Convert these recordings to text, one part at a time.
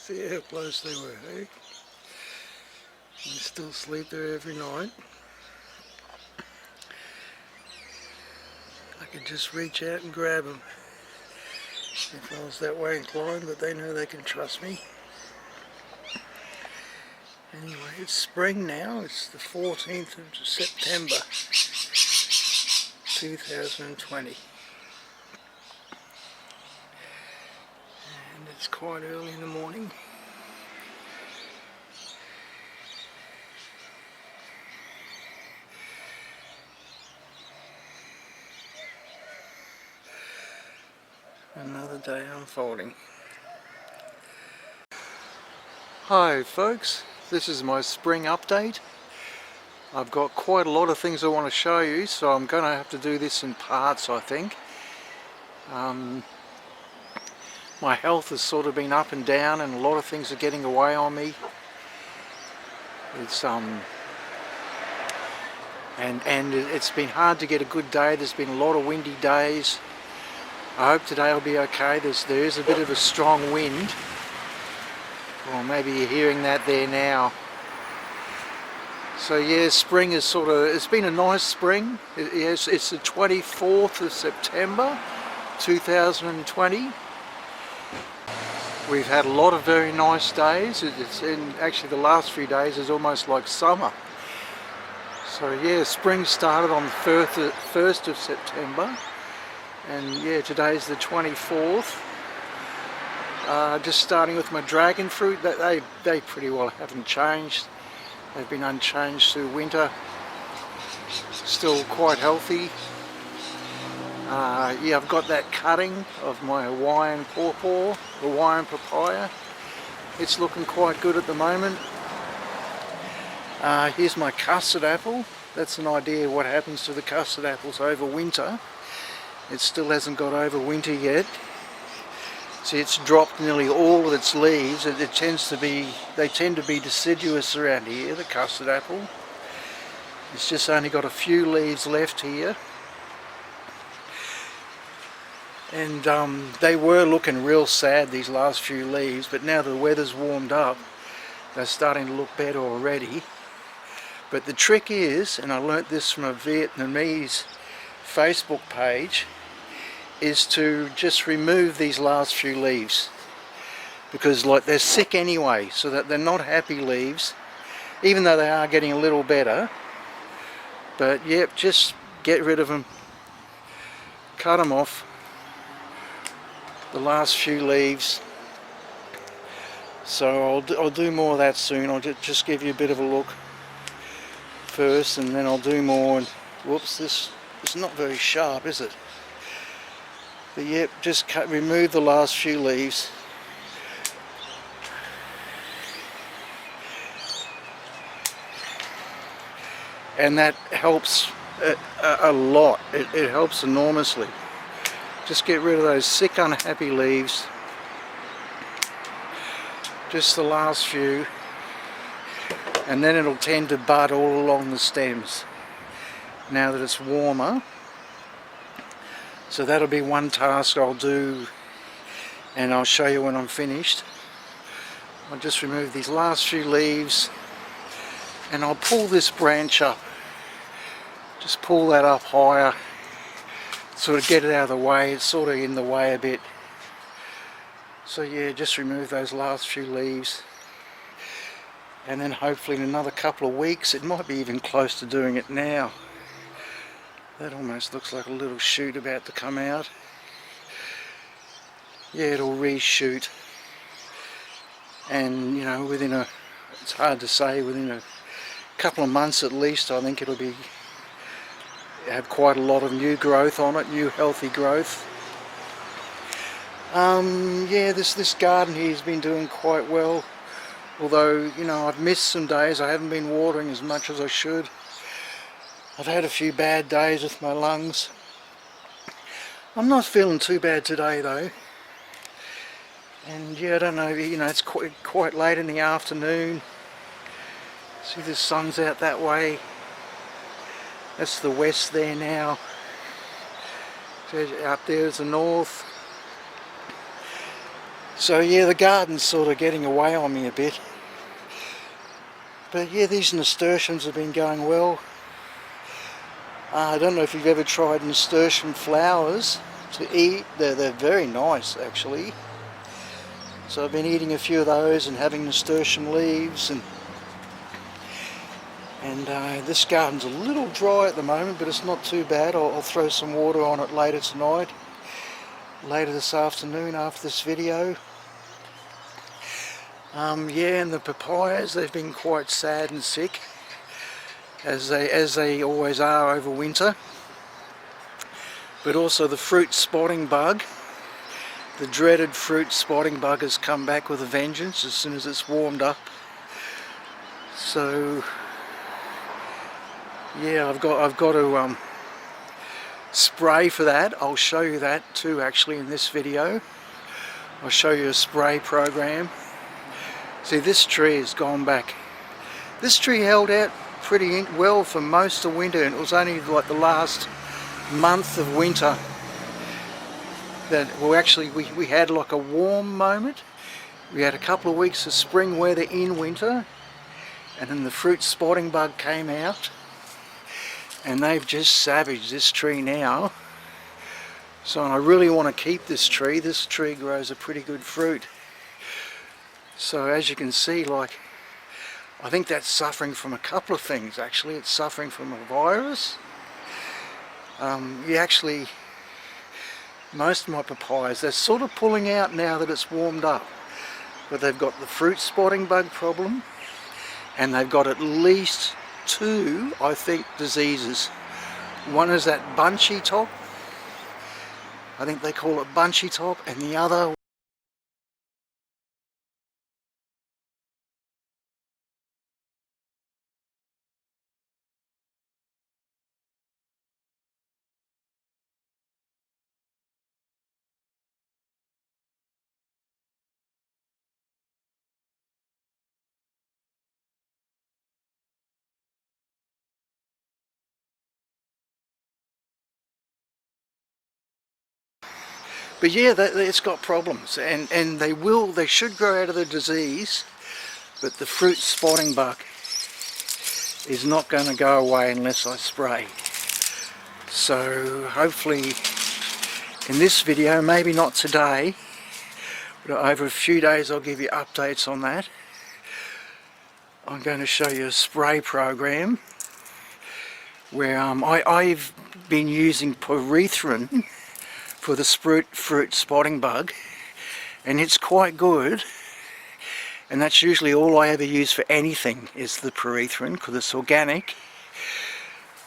See how close they were, hey? You still sleep there every night. I could just reach out and grab them if I was that way inclined, but they know they can trust me. Anyway, it's spring now. It's the 14th of September 2020. And it's quite early in the morning. Another day unfolding. Hi folks, this is my spring update. I've got quite a lot of things I want to show you, so I'm going to have to do this in parts, I think. My health has sort of been up and down, and a lot of things are getting away on me. It's and it's been hard to get a good day. There's been a lot of windy days. I hope today will be okay. There is a bit of a strong wind. Or maybe you're hearing that there now. So yeah, spring is it's been a nice spring. It's the 24th of September 2020. We've had a lot of very nice days. Actually the last few days is almost like summer. So yeah, spring started on the 1st of September. And yeah, today's the 24th. Just starting with my dragon fruit, they pretty well haven't changed. They've been unchanged through winter. Still quite healthy. Yeah, I've got that cutting of my Hawaiian papaya. It's looking quite good at the moment. Here's my custard apple. That's an idea of what happens to the custard apples over winter. It still hasn't got over winter yet. See, it's dropped nearly all of its leaves. They tend to be deciduous around here, the custard apple. It's just only got a few leaves left here. And they were looking real sad, these last few leaves, but now the weather's warmed up, they're starting to look better already. But the trick is, and I learnt this from a Vietnamese Facebook page, is to just remove these last few leaves, because like they're sick anyway, so that they're not happy leaves, even though they are getting a little better. But yep, just get rid of them, cut them off, the last few leaves. So I'll do more of that soon. I'll just give you a bit of a look first, and then I'll do more. And whoops, this is not very sharp, is it? But yep, just remove the last few leaves. And that helps a lot. It helps enormously. Just get rid of those sick, unhappy leaves. Just the last few. And then it'll tend to bud all along the stems now that it's warmer. So that'll be one task I'll do, and I'll show you when I'm finished. I'll just remove these last few leaves, and I'll pull this branch up. Just pull that up higher, sort of get it out of the way. It's sort of in the way a bit. So yeah, just remove those last few leaves, and then hopefully in another couple of weeks, it might be even close to doing it now. That almost looks like a little shoot about to come out. Yeah, it'll reshoot. And you know, it's hard to say, within a couple of months at least, I think it'll have quite a lot of new growth on it, new healthy growth. Yeah, this garden here has been doing quite well. Although, you know, I've missed some days. I haven't been watering as much as I should. I've had a few bad days with my lungs. I'm not feeling too bad today though. And yeah, I don't know, you know, it's quite late in the afternoon. See, the sun's out that way. That's the west there now. So up there is the north. So yeah, the garden's sort of getting away on me a bit. But yeah, these nasturtiums have been going well. I don't know if you've ever tried nasturtium flowers to eat. They're very nice actually. So I've been eating a few of those and having nasturtium leaves, and this garden's a little dry at the moment, but it's not too bad. I'll throw some water on it later tonight, later this afternoon after this video. Yeah, and the papayas, they've been quite sad and sick, as they always are over winter. But also the fruit spotting bug, the dreaded fruit spotting bug, has come back with a vengeance as soon as it's warmed up. So yeah, I've got to spray for that. I'll show you that too actually in this video. I'll show you a spray program. See, this tree has gone back. This tree held out pretty well for most of winter, and it was only like the last month of winter that, well actually we had like a warm moment. We had a couple of weeks of spring weather in winter, and then the fruit spotting bug came out, and they've just savaged this tree now. So I really want to keep this tree. This tree grows a pretty good fruit. So as you can see, like, I think that's suffering from a couple of things actually. It's suffering from a virus. Most of my papayas, they're sort of pulling out now that it's warmed up. But they've got the fruit spotting bug problem, and they've got at least two, I think, diseases. One is that bunchy top. I think they call it bunchy top, and the other But yeah, it's got problems, and they should grow out of the disease, but the fruit spotting bug is not going to go away unless I spray. So hopefully in this video, maybe not today, but over a few days I'll give you updates on that. I'm going to show you a spray program where I've been using pyrethrin for the fruit spotting bug, and it's quite good, and that's usually all I ever use for anything is the pyrethrin, because it's organic.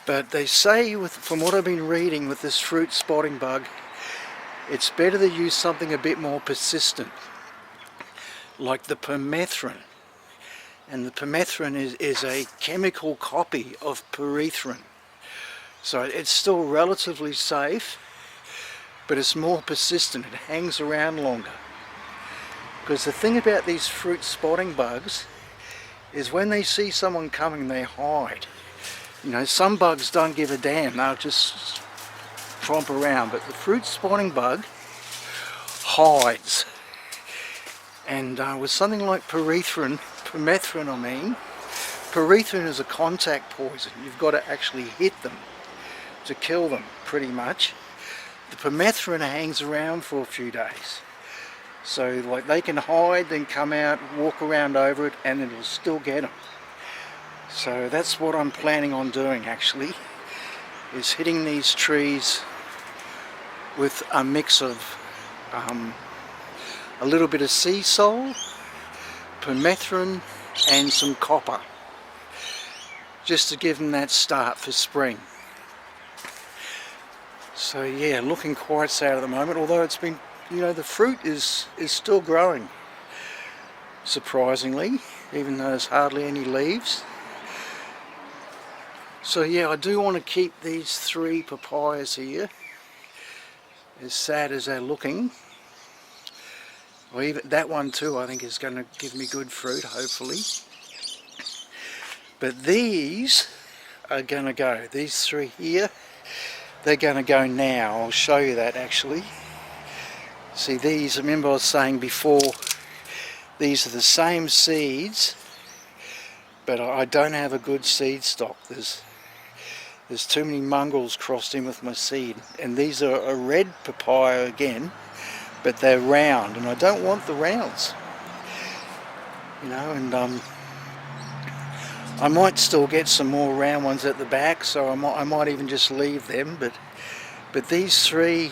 But they say, from what I've been reading with this fruit spotting bug, it's better to use something a bit more persistent, like the permethrin. And the permethrin is a chemical copy of pyrethrin, so it's still relatively safe, but it's more persistent. It hangs around longer. Because the thing about these fruit spotting bugs is when they see someone coming, they hide. You know, some bugs don't give a damn, they'll just tromp around, but the fruit spotting bug hides. And with something like permethrin, permethrin is a contact poison. You've got to actually hit them to kill them, pretty much. The permethrin hangs around for a few days, so like they can hide, then come out, walk around over it, and it'll still get them. So that's what I'm planning on doing actually, is hitting these trees with a mix of a little bit of sea salt, permethrin, and some copper, just to give them that start for spring. So yeah, looking quite sad at the moment, although it's been, you know, the fruit is still growing, surprisingly, even though there's hardly any leaves. So yeah, I do want to keep these 3 papayas here, as sad as they're looking. Or even that one too, I think is going to give me good fruit, hopefully. But these are going to go, these 3 here, they're going to go now. I'll show you that actually. See these, remember I was saying before, these are the same seeds, but I don't have a good seed stock. There's too many mongrels crossed in with my seed, and these are a red papaya again, but they're round, and I don't want the rounds, you know. And I might still get some more round ones at the back, so I might even just leave them. But these three,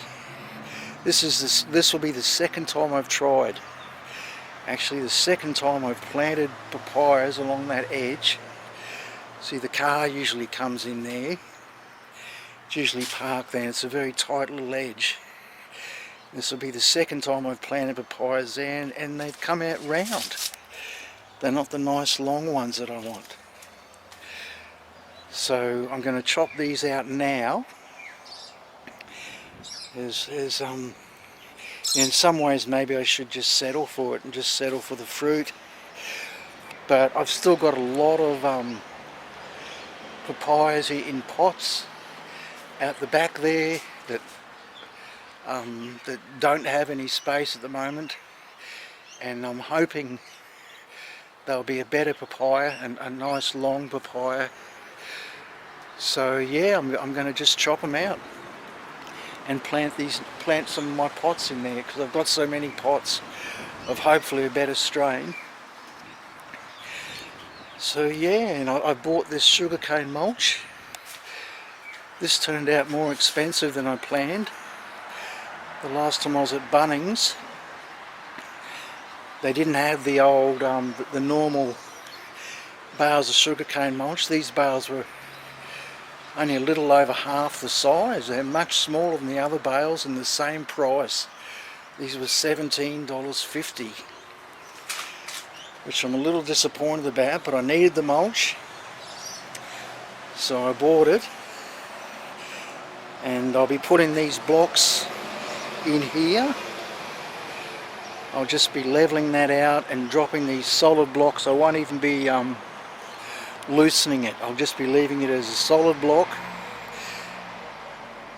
this will be the second time I've tried. Actually, the second time I've planted papayas along that edge. See, the car usually comes in there. It's usually parked there. It's a very tight little edge. This will be the second time I've planted papayas there, and they've come out round. They're not the nice long ones that I want. So I'm going to chop these out now. In some ways maybe I should just settle for it and just settle for the fruit. But I've still got a lot of papayas here in pots out the back there that don't have any space at the moment, and I'm hoping they'll be a better papaya and a nice long papaya. So yeah, I'm going to just chop them out and plant some of my pots in there, because I've got so many pots of hopefully a better strain. So yeah, and I bought this sugarcane mulch. This turned out more expensive than I planned. The last time I was at Bunnings, they didn't have the old, the normal bales of sugarcane mulch. These bales were only a little over half the size. They're much smaller than the other bales and the same price. These were $17.50, which I'm a little disappointed about, but I needed the mulch, so I bought it. And I'll be putting these blocks in here. I'll just be leveling that out and dropping these solid blocks. I won't even be loosening it. I'll just be leaving it as a solid block.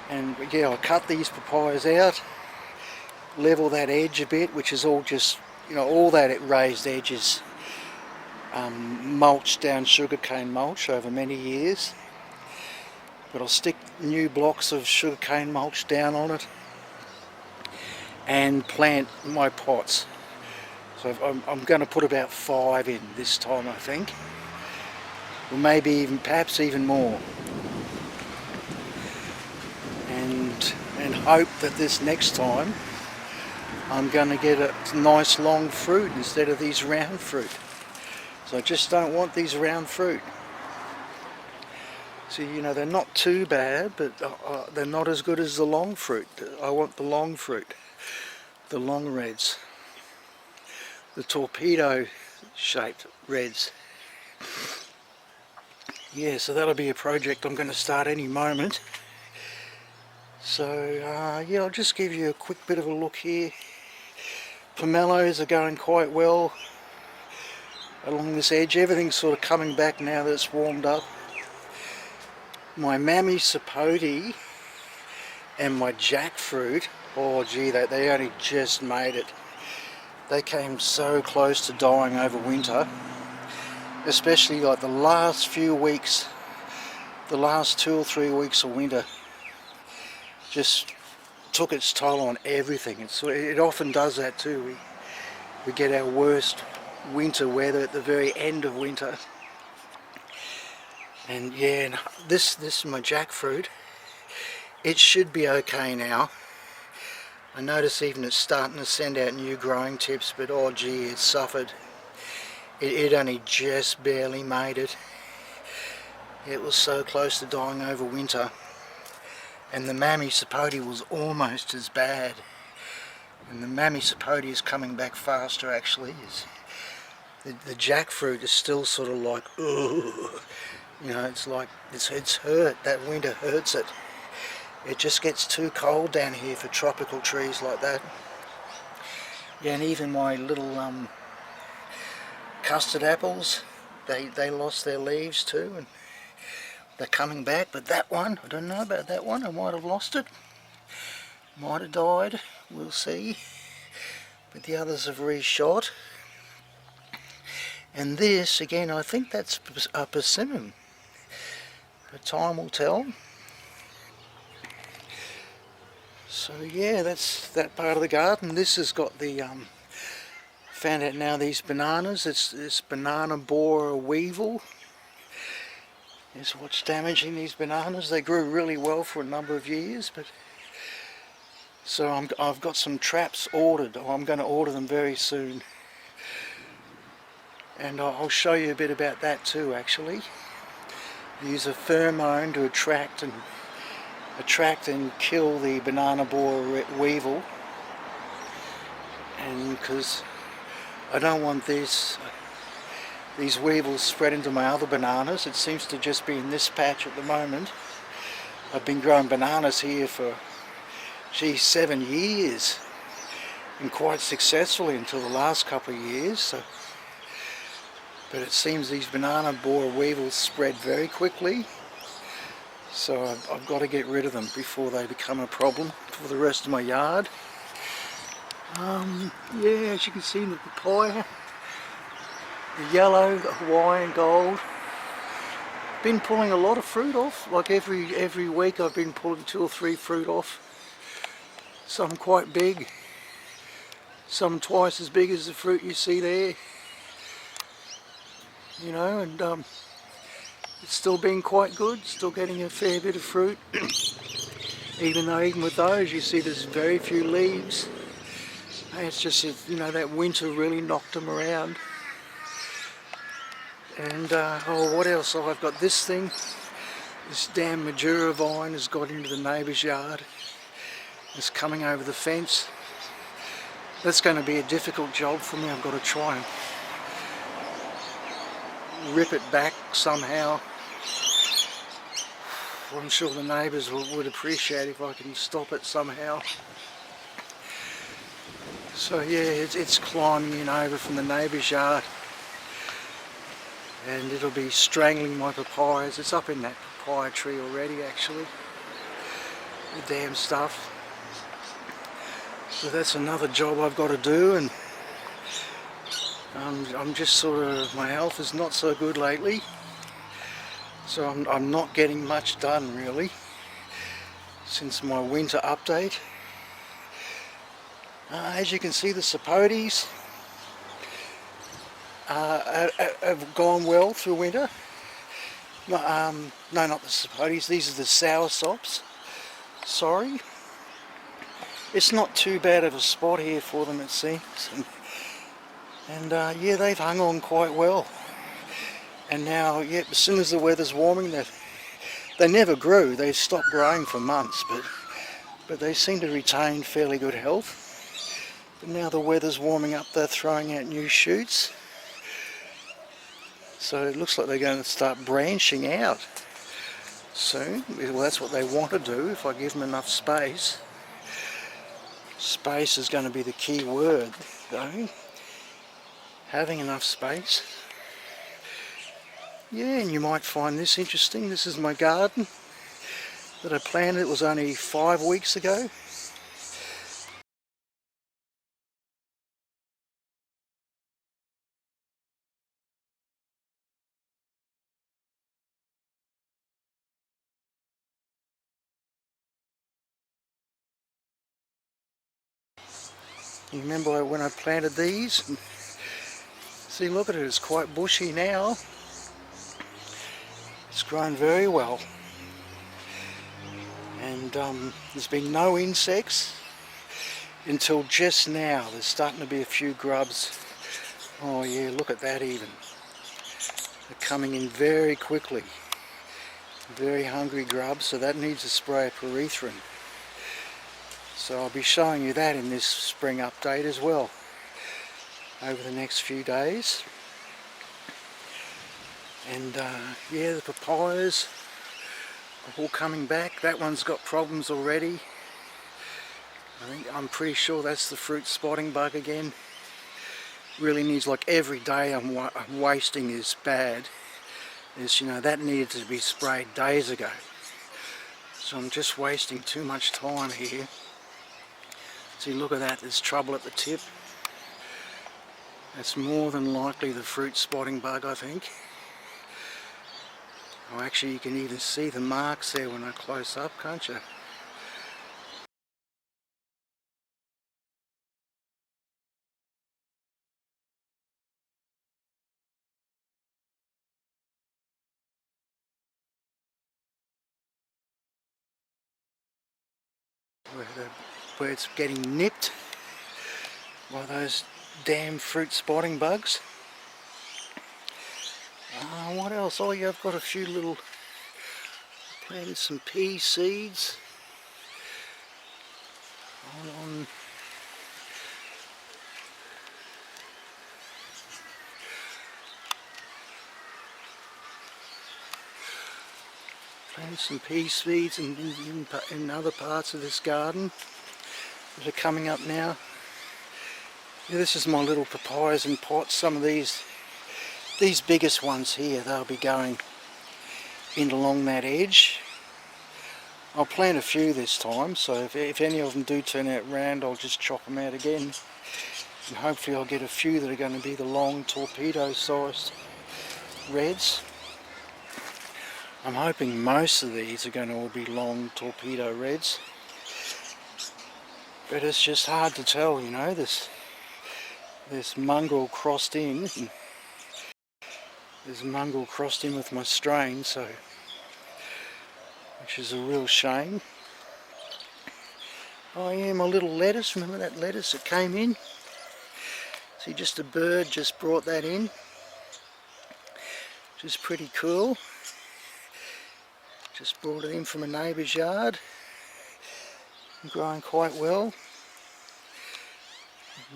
And yeah, I'll cut these papayas out, level that edge a bit, which is all just, you know, all that raised edges mulched down sugarcane mulch over many years. But I'll stick new blocks of sugarcane mulch down on it and plant my pots. So I'm going to put about 5 in this time, I think, or maybe even, perhaps even more, and hope that this next time I'm going to get a nice long fruit instead of these round fruit. So I just don't want these round fruit. So, you know, they're not too bad, but they're not as good as the long fruit. I want the long fruit, the long reds, the torpedo shaped reds. Yeah, so that'll be a project I'm going to start any moment. So yeah, I'll just give you a quick bit of a look here. Pomelos are going quite well along this edge. Everything's sort of coming back now that it's warmed up. My mammy sapote and my jackfruit, oh gee, they only just made it. They came so close to dying over winter, especially like the last few weeks, the last 2 or 3 weeks of winter just took its toll on everything. It often does that too. We get our worst winter weather at the very end of winter. And yeah, this is my jackfruit. It should be okay now. I notice even it's starting to send out new growing tips, but oh gee, it suffered. It only just barely made it. It was so close to dying over winter. And the mammy sapote was almost as bad. And the mammy sapote is coming back faster actually. The jackfruit is still sort of like, ugh. You know, it's like, it's hurt, that winter hurts it. It just gets too cold down here for tropical trees like that. Yeah, and even my little custard apples, they lost their leaves too, and they're coming back. But that one, I don't know about that one, I might have lost it. Might have died, we'll see. but the others have reshot. And this, again, I think that's a persimmon, but time will tell. So yeah, that's that part of the garden. This has got the, found out now, these bananas, it's this banana borer weevil is what's damaging these bananas. They grew really well for a number of years, but so I've got some traps ordered, or I'm going to order them very soon. And I'll show you a bit about that too, actually. Use a pheromone to attract and kill the banana borer weevil. And because I don't want these weevils spread into my other bananas. It seems to just be in this patch at the moment. I've been growing bananas here for, geez, 7 years, and quite successfully until the last couple of years. So, but it seems these banana borer weevils spread very quickly, so I've got to get rid of them before they become a problem for the rest of my yard. Yeah, as you can see in the papaya, the yellow, the Hawaiian Gold. Been pulling a lot of fruit off. Like every week I've been pulling 2 or 3 fruit off. Some quite big, some twice as big as the fruit you see there. You know, and it's still been quite good. Still getting a fair bit of fruit. Even with those, you see there's very few leaves. It's just, you know, that winter really knocked them around. And oh, what else? Oh, I've got this thing. This damn Majura vine has got into the neighbour's yard. It's coming over the fence. That's going to be a difficult job for me. I've got to try and rip it back somehow. I'm sure the neighbours would appreciate if I can stop it somehow. So yeah, it's climbing in over from the neighbour's yard. And it'll be strangling my papayas. It's up in that papaya tree already, actually. The damn stuff. So that's another job I've got to do, and I'm just sort of, my health is not so good lately. So I'm not getting much done really since my winter update. As you can see, the sapotes have gone well through winter. No, not the sapotes, these are the soursops. Sorry. It's not too bad of a spot here for them, it seems. And yeah, they've hung on quite well. And now, yeah, as soon as the weather's warming, they never grew. They stopped growing for months, but they seem to retain fairly good health. But now the weather's warming up, they're throwing out new shoots. So it looks like they're going to start branching out soon. Well, that's what they want to do if I give them enough space. Space is going to be the key word, though. Having enough space. Yeah, and you might find this interesting. This is my garden that I planted. It was only 5 weeks ago. You remember when I planted these? See, look at it, it's quite bushy now. It's grown very well. And there's been no insects until just now. There's starting to be a few grubs. Oh yeah, look at that even. They're coming in very quickly. Very hungry grubs, so that needs a spray of pyrethrin. So I'll be showing you that in this spring update as well over the next few days. And yeah, the papayas are all coming back. That one's got problems already. I'm pretty sure that's the fruit spotting bug again. Really needs, like every day I'm wasting is bad. Is, you know, that needed to be sprayed days ago. So I'm just wasting too much time here. See, look at that, there's trouble at the tip. That's more than likely the fruit spotting bug, I think. Oh, actually you can even see the marks there when I close up, can't you? Where it's getting nipped by those damn fruit spotting bugs. What else? Oh yeah, I've got a few little, planted some pea seeds on planted some pea seeds in other parts of this garden that are coming up now. Yeah, this is my little papayas in pots. Some of these biggest ones here, they'll be going in along that edge. I'll plant a few this time, so if any of them do turn out round, I'll just chop them out again. And hopefully I'll get a few that are going to be the long torpedo sized reds. I'm hoping most of these are going to all be long torpedo reds. But it's just hard to tell, you know, this mongrel crossed in. There's a mongrel crossed in with my strain, so, which is a real shame. Oh yeah, my little lettuce, remember that lettuce that came in? See, just a bird just brought that in, which is pretty cool. Just brought it in from a neighbour's yard, growing quite well.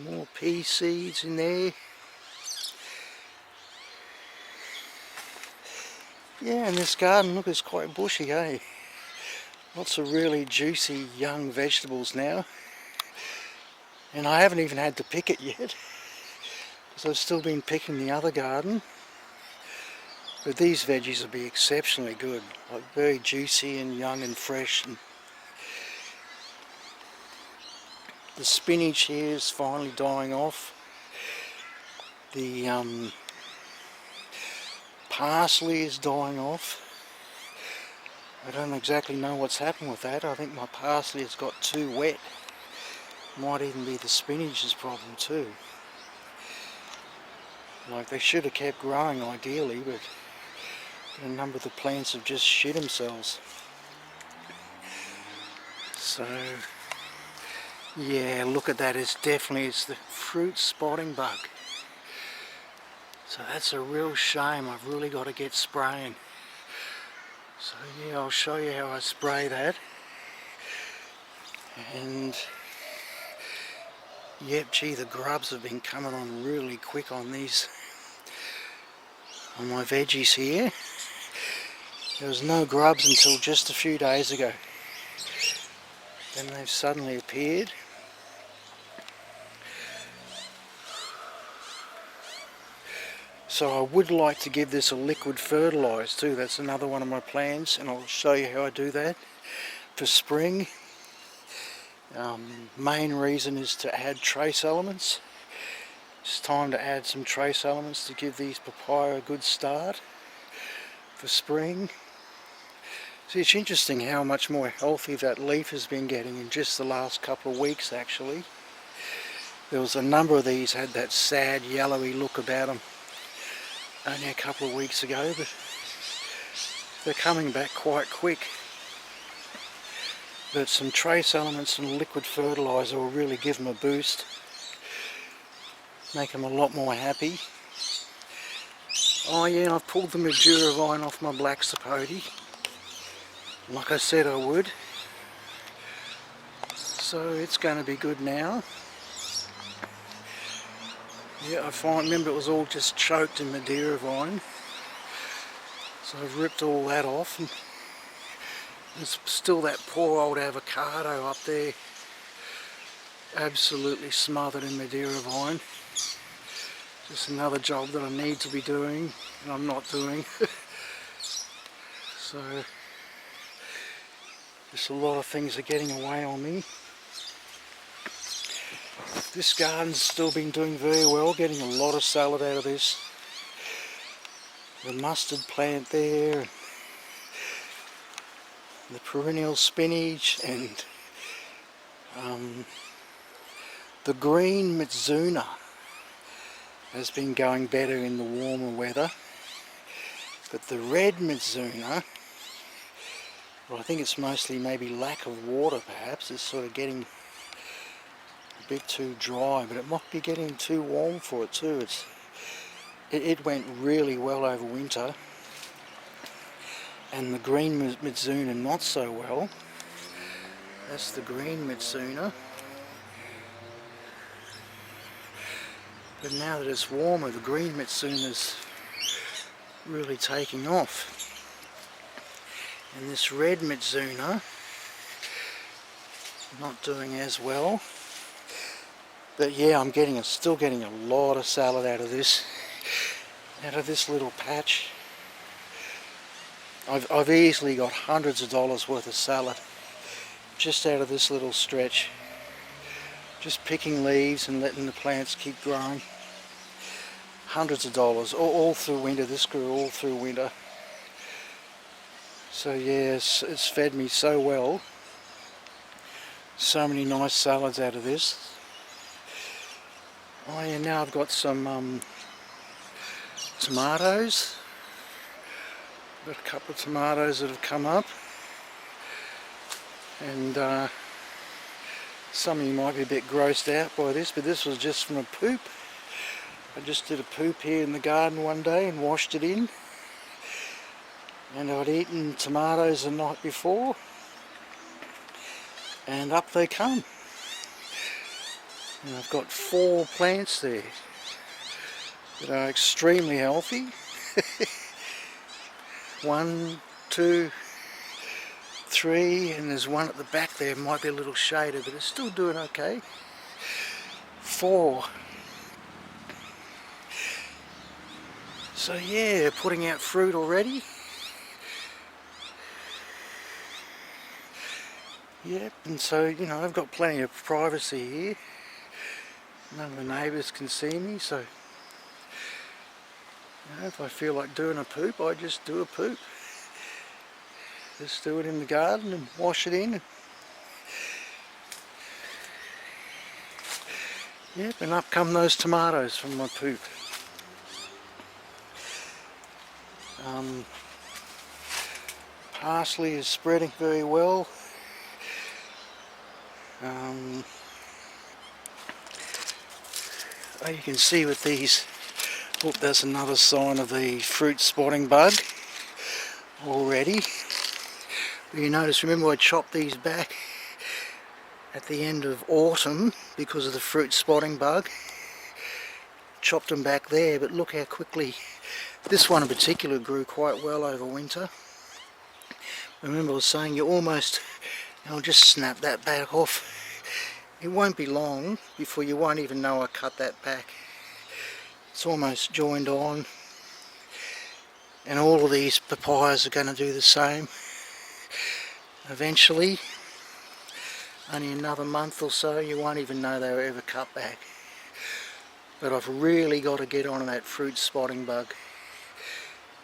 More pea seeds in there. Yeah, and this garden, look, it's quite bushy, eh? Lots of really juicy young vegetables now. And I haven't even had to pick it yet, because I've still been picking the other garden. But these veggies will be exceptionally good, like very juicy and young and fresh. And the spinach here is finally dying off. The parsley is dying off. I don't exactly know what's happened with that. I think my parsley has got too wet. Might even be the spinach's problem too. Like, they should have kept growing ideally, but a number of the plants have just shit themselves. So yeah, look at that. It's the fruit spotting bug. So that's a real shame. I've really got to get spraying. So yeah, I'll show you how I spray that. And yep, gee, the grubs have been coming on really quick on these, on my veggies here. There was no grubs until just a few days ago. Then they've suddenly appeared. So I would like to give this a liquid fertilise too. That's another one of my plans, and I'll show you how I do that for spring. Main reason is to add trace elements. It's time to add some trace elements to give these papaya a good start for spring. See, it's interesting how much more healthy that leaf has been getting in just the last couple of weeks actually. There was a number of these had that sad yellowy look about them only a couple of weeks ago, but they're coming back quite quick. But some trace elements and liquid fertiliser will really give them a boost, make them a lot more happy. Oh yeah, I've pulled the Madura vine off my black sapote, like I said I would. So it's going to be good now. Yeah, remember it was all just choked in Madura vine. So I've ripped all that off, and there's still that poor old avocado up there, absolutely smothered in Madura vine. Just another job that I need to be doing, and I'm not doing. So, just a lot of things are getting away on me. This garden's still been doing very well, getting a lot of salad out of this. The mustard plant there, the perennial spinach, and the green Mizuna has been going better in the warmer weather, but the red Mizuna, well, I think it's mostly maybe lack of water perhaps, it's sort of getting a bit too dry, but it might be getting too warm for it too. It went really well over winter, and the green Mizuna not so well. That's the green Mizuna. But now that it's warmer, the green Mitsuna's really taking off. And this red Mizuna, not doing as well. But yeah, I'm still getting a lot of salad out of this little patch. I've easily got hundreds of dollars worth of salad just out of this little stretch. Just picking leaves and letting the plants keep growing. Hundreds of dollars, all through winter. This grew all through winter. So yes, it's fed me so well. So many nice salads out of this. Oh yeah, now I've got some tomatoes. Got a couple of tomatoes that have come up. And some of you might be a bit grossed out by this, but this was just from a poop. I just did a poop here in the garden one day and washed it in. And I'd eaten tomatoes the night before. And up they come. And I've got 4 plants there that are extremely healthy. 1, 2, 3, and there's one at the back there, might be a little shaded, but it's still doing okay. 4. So yeah, putting out fruit already. Yep, and so, you know, I've got plenty of privacy here. None of the neighbours can see me, so, you know, if I feel like doing a poop, I just do a poop. Just do it in the garden and wash it in. Yep, and up come those tomatoes from my poop. Parsley is spreading very well. You can see with these, oh, that's another sign of the fruit spotting bug already. But you notice, remember I chopped these back at the end of autumn because of the fruit spotting bug. Chopped them back there, but look how quickly this one in particular grew quite well over winter. Remember I was saying I'll just snap that back off. It won't be long before you won't even know I cut that back. It's almost joined on, and all of these papayas are going to do the same. Eventually, only another month or so, you won't even know they were ever cut back. But I've really got to get on that fruit spotting bug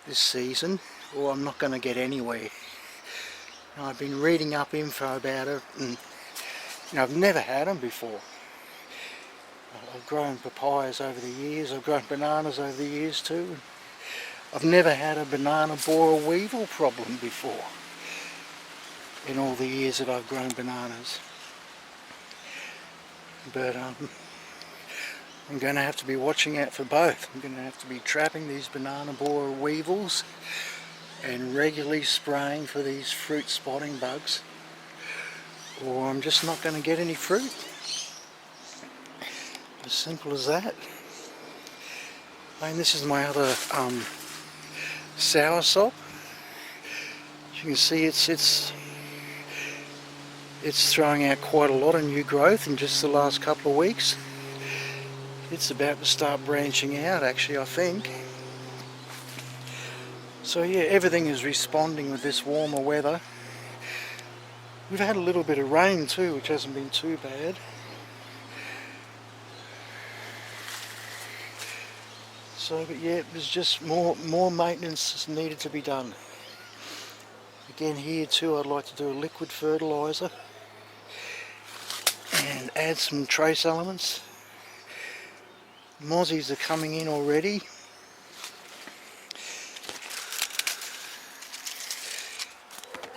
this season, or I'm not going to get anywhere. I've been reading up info about it, and you know, I've never had them before. I've grown papayas over the years, I've grown bananas over the years too. I've never had a banana borer weevil problem before in all the years that I've grown bananas. But I'm going to have to be watching out for both. I'm going to have to be trapping these banana borer weevils and regularly spraying for these fruit spotting bugs, or I'm just not going to get any fruit. As simple as that. And this is my other soursop. As you can see, it's throwing out quite a lot of new growth in just the last couple of weeks. It's about to start branching out, actually, I think. So yeah, everything is responding with this warmer weather. We've had a little bit of rain too, which hasn't been too bad. So, but yeah, there's just more maintenance needed to be done. Again, here too, I'd like to do a liquid fertiliser and add some trace elements. Mozzies are coming in already.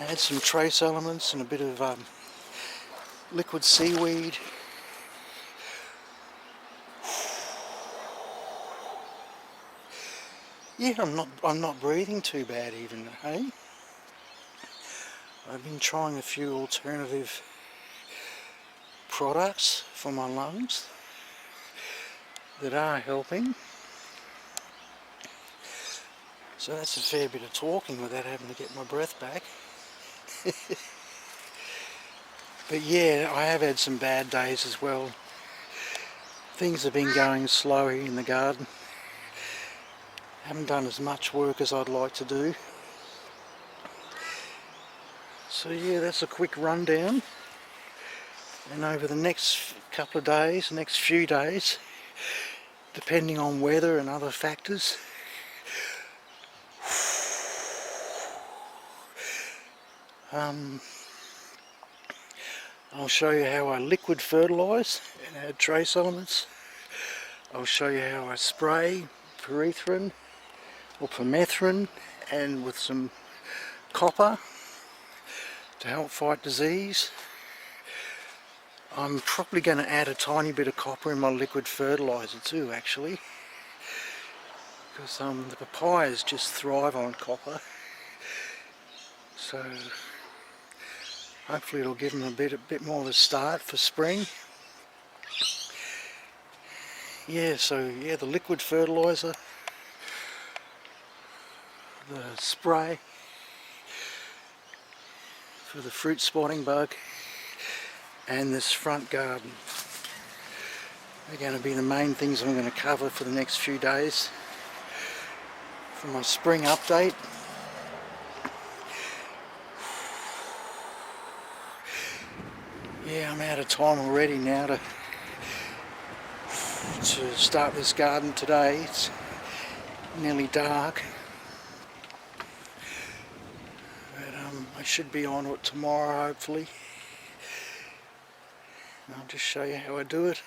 Add some trace elements and a bit of liquid seaweed. Yeah, I'm not breathing too bad even, hey? I've been trying a few alternative products for my lungs that are helping. So that's a fair bit of talking without having to get my breath back. But yeah, I have had some bad days as well. Things have been going slow here in the garden. Haven't done as much work as I'd like to do. So yeah, that's a quick rundown. And over the next couple of days, next few days, depending on weather and other factors, I'll show you how I liquid fertilise and add trace elements. I'll show you how I spray permethrin or permethrin and with some copper to help fight disease. I'm probably going to add a tiny bit of copper in my liquid fertiliser too, actually, because the papayas just thrive on copper. So hopefully it'll give them a bit more of a start for spring. Yeah, so yeah, the liquid fertiliser, the spray for the fruit spotting bug, and this front garden. They're going to be the main things I'm going to cover for the next few days for my spring update. Yeah, I'm out of time already now to start this garden today. It's nearly dark, but I should be on it tomorrow hopefully. And I'll just show you how I do it.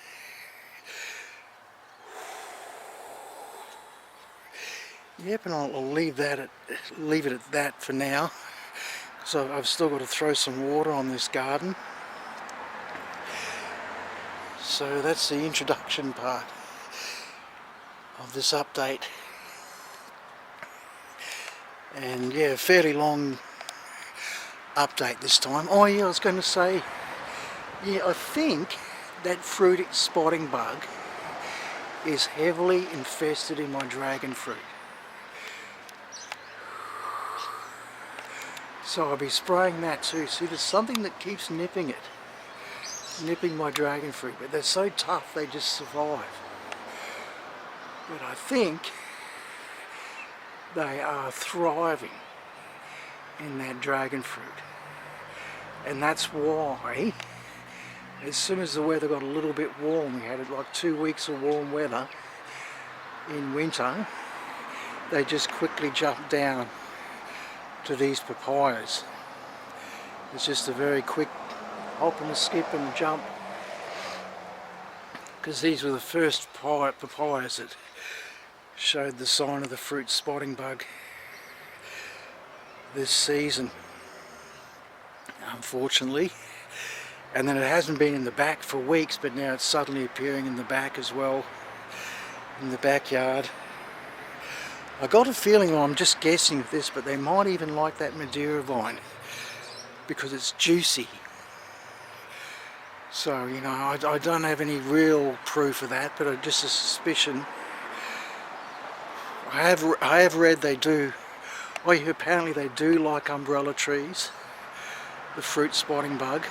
Yep, and I'll leave it at that for now. So I've still got to throw some water on this garden. So that's the introduction part of this update. And yeah, fairly long update this time. Oh yeah, I was going to say, yeah, I think that fruit spotting bug is heavily infested in my dragon fruit. So I'll be spraying that too. See, there's something that keeps nipping my dragon fruit, but they're so tough they just survive. But I think they are thriving in that dragon fruit. And that's why, as soon as the weather got a little bit warm, we had like 2 weeks of warm weather in winter, they just quickly jumped down to these papayas. It's just a very quick hop and a skip and jump, because these were the first papayas that showed the sign of the fruit spotting bug this season, unfortunately. And then it hasn't been in the back for weeks, but now it's suddenly appearing in the back as well, in the backyard. I got a feeling, I'm just guessing with this, but they might even like that Madeira vine because it's juicy. So, you know, I don't have any real proof of that, but just a suspicion. I have read they do. Oh yeah, apparently they do like umbrella trees, the fruit spotting bug.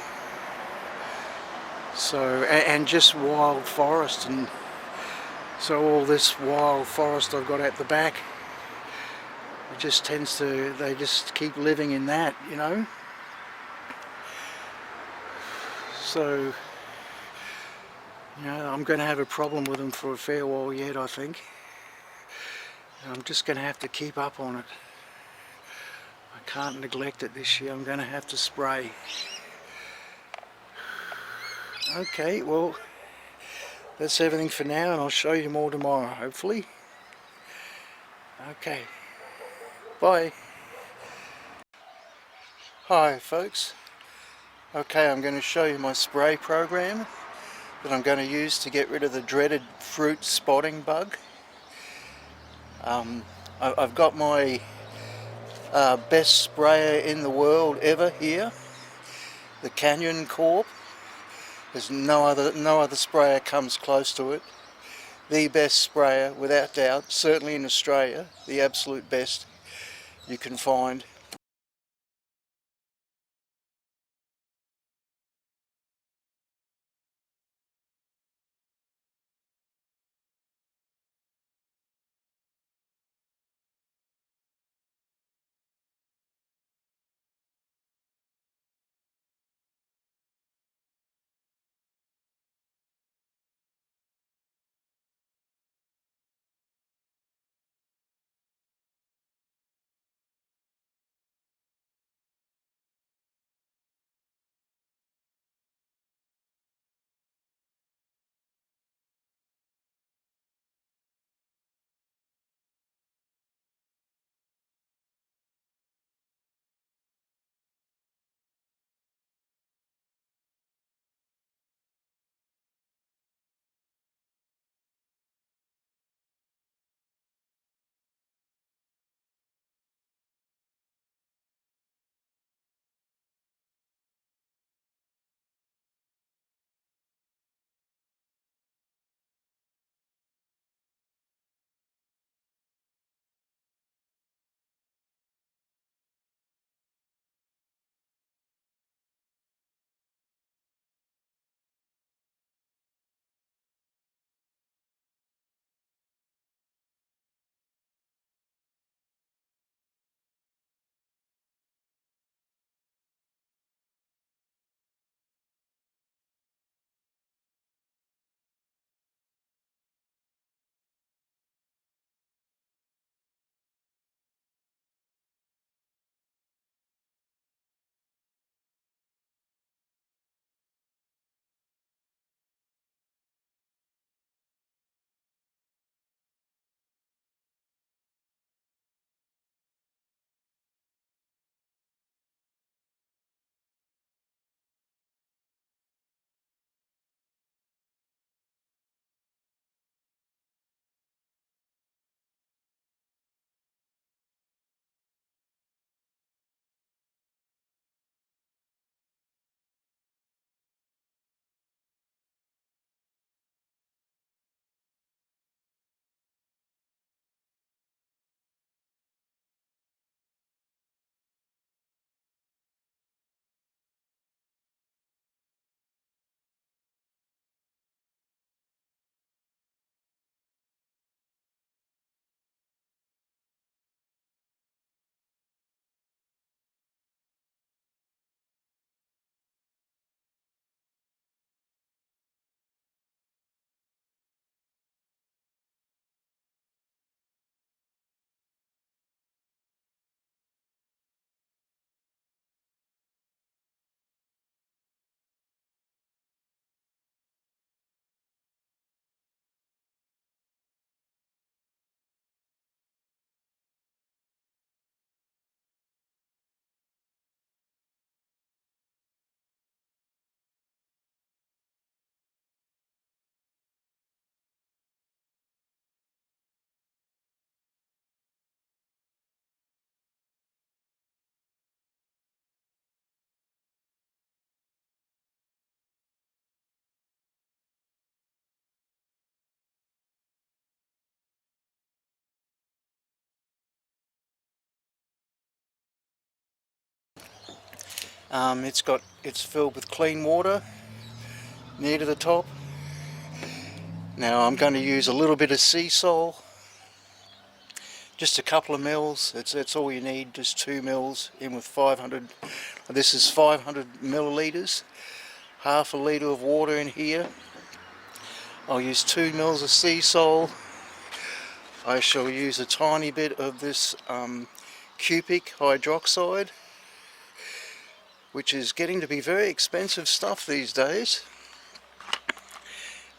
So, and just wild forest, and so all this wild forest I've got at the back, it just tends to, they just keep living in that, you know. So, you know, I'm going to have a problem with them for a fair while yet, I think. I'm just going to have to keep up on it. I can't neglect it this year. I'm going to have to spray. Okay, well, that's everything for now, and I'll show you more tomorrow, hopefully. Okay, bye. Hi folks. Okay, I'm going to show you my spray program that I'm going to use to get rid of the dreaded fruit spotting bug. I've got my best sprayer in the world ever here, the Canyon Corp. There's no other sprayer comes close to it. The best sprayer, without doubt, certainly in Australia, the absolute best you can find. It's filled with clean water near to the top. Now I'm going to use a little bit of sea salt, just a couple of mils. It's all you need, just 2 mils in with 500. This is 500 milliliters, half a litre of water in here. I'll use 2 mils of sea salt, I shall use a tiny bit of this cupric hydroxide, which is getting to be very expensive stuff these days.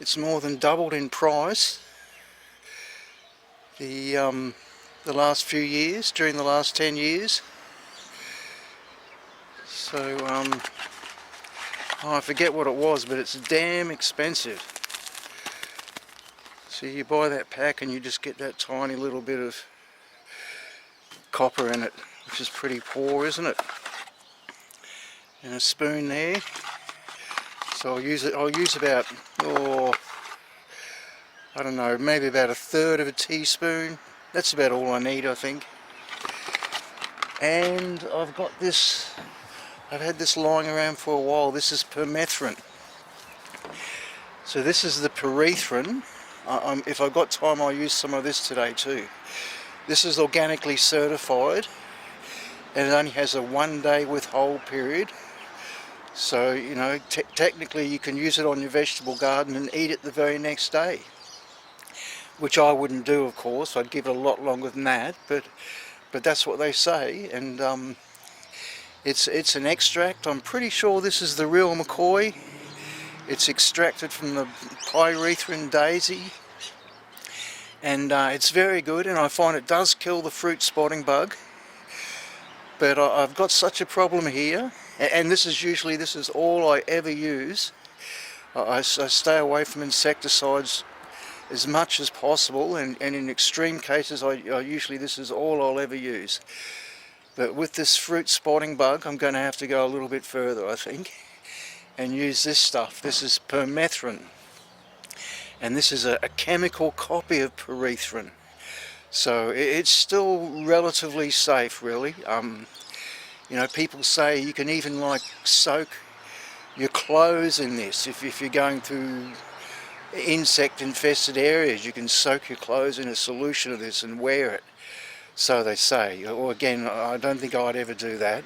It's more than doubled in price the last few years, during the last 10 years. So I forget what it was, but it's damn expensive. So you buy that pack and you just get that tiny little bit of copper in it, which is pretty poor, isn't it? And a spoon there. So I'll use about, I don't know, maybe about 1/3 of a teaspoon. That's about all I need, I think. And I've got this, I've had this lying around for a while. This is permethrin. So this is the permethrin. If I've got time, I'll use some of this today too. This is organically certified, and it only has a 1-day withhold period. So, you know, technically you can use it on your vegetable garden and eat it the very next day. Which I wouldn't do, of course. I'd give it a lot longer than that, but that's what they say. And it's an extract. I'm pretty sure this is the real McCoy. It's extracted from the pyrethrin daisy, and it's very good, and I find it does kill the fruit spotting bug. But I've got such a problem here, and this is all I ever use. I stay away from insecticides as much as possible, and in extreme cases this is all I'll ever use. But with this fruit spotting bug, I'm going to have to go a little bit further, I think, and use this stuff. This is permethrin, and this is a chemical copy of permethrin, so it's still relatively safe, really. You know, people say you can even like soak your clothes in this. If you're going through insect infested areas, you can soak your clothes in a solution of this and wear it, so they say. Or again, I don't think I'd ever do that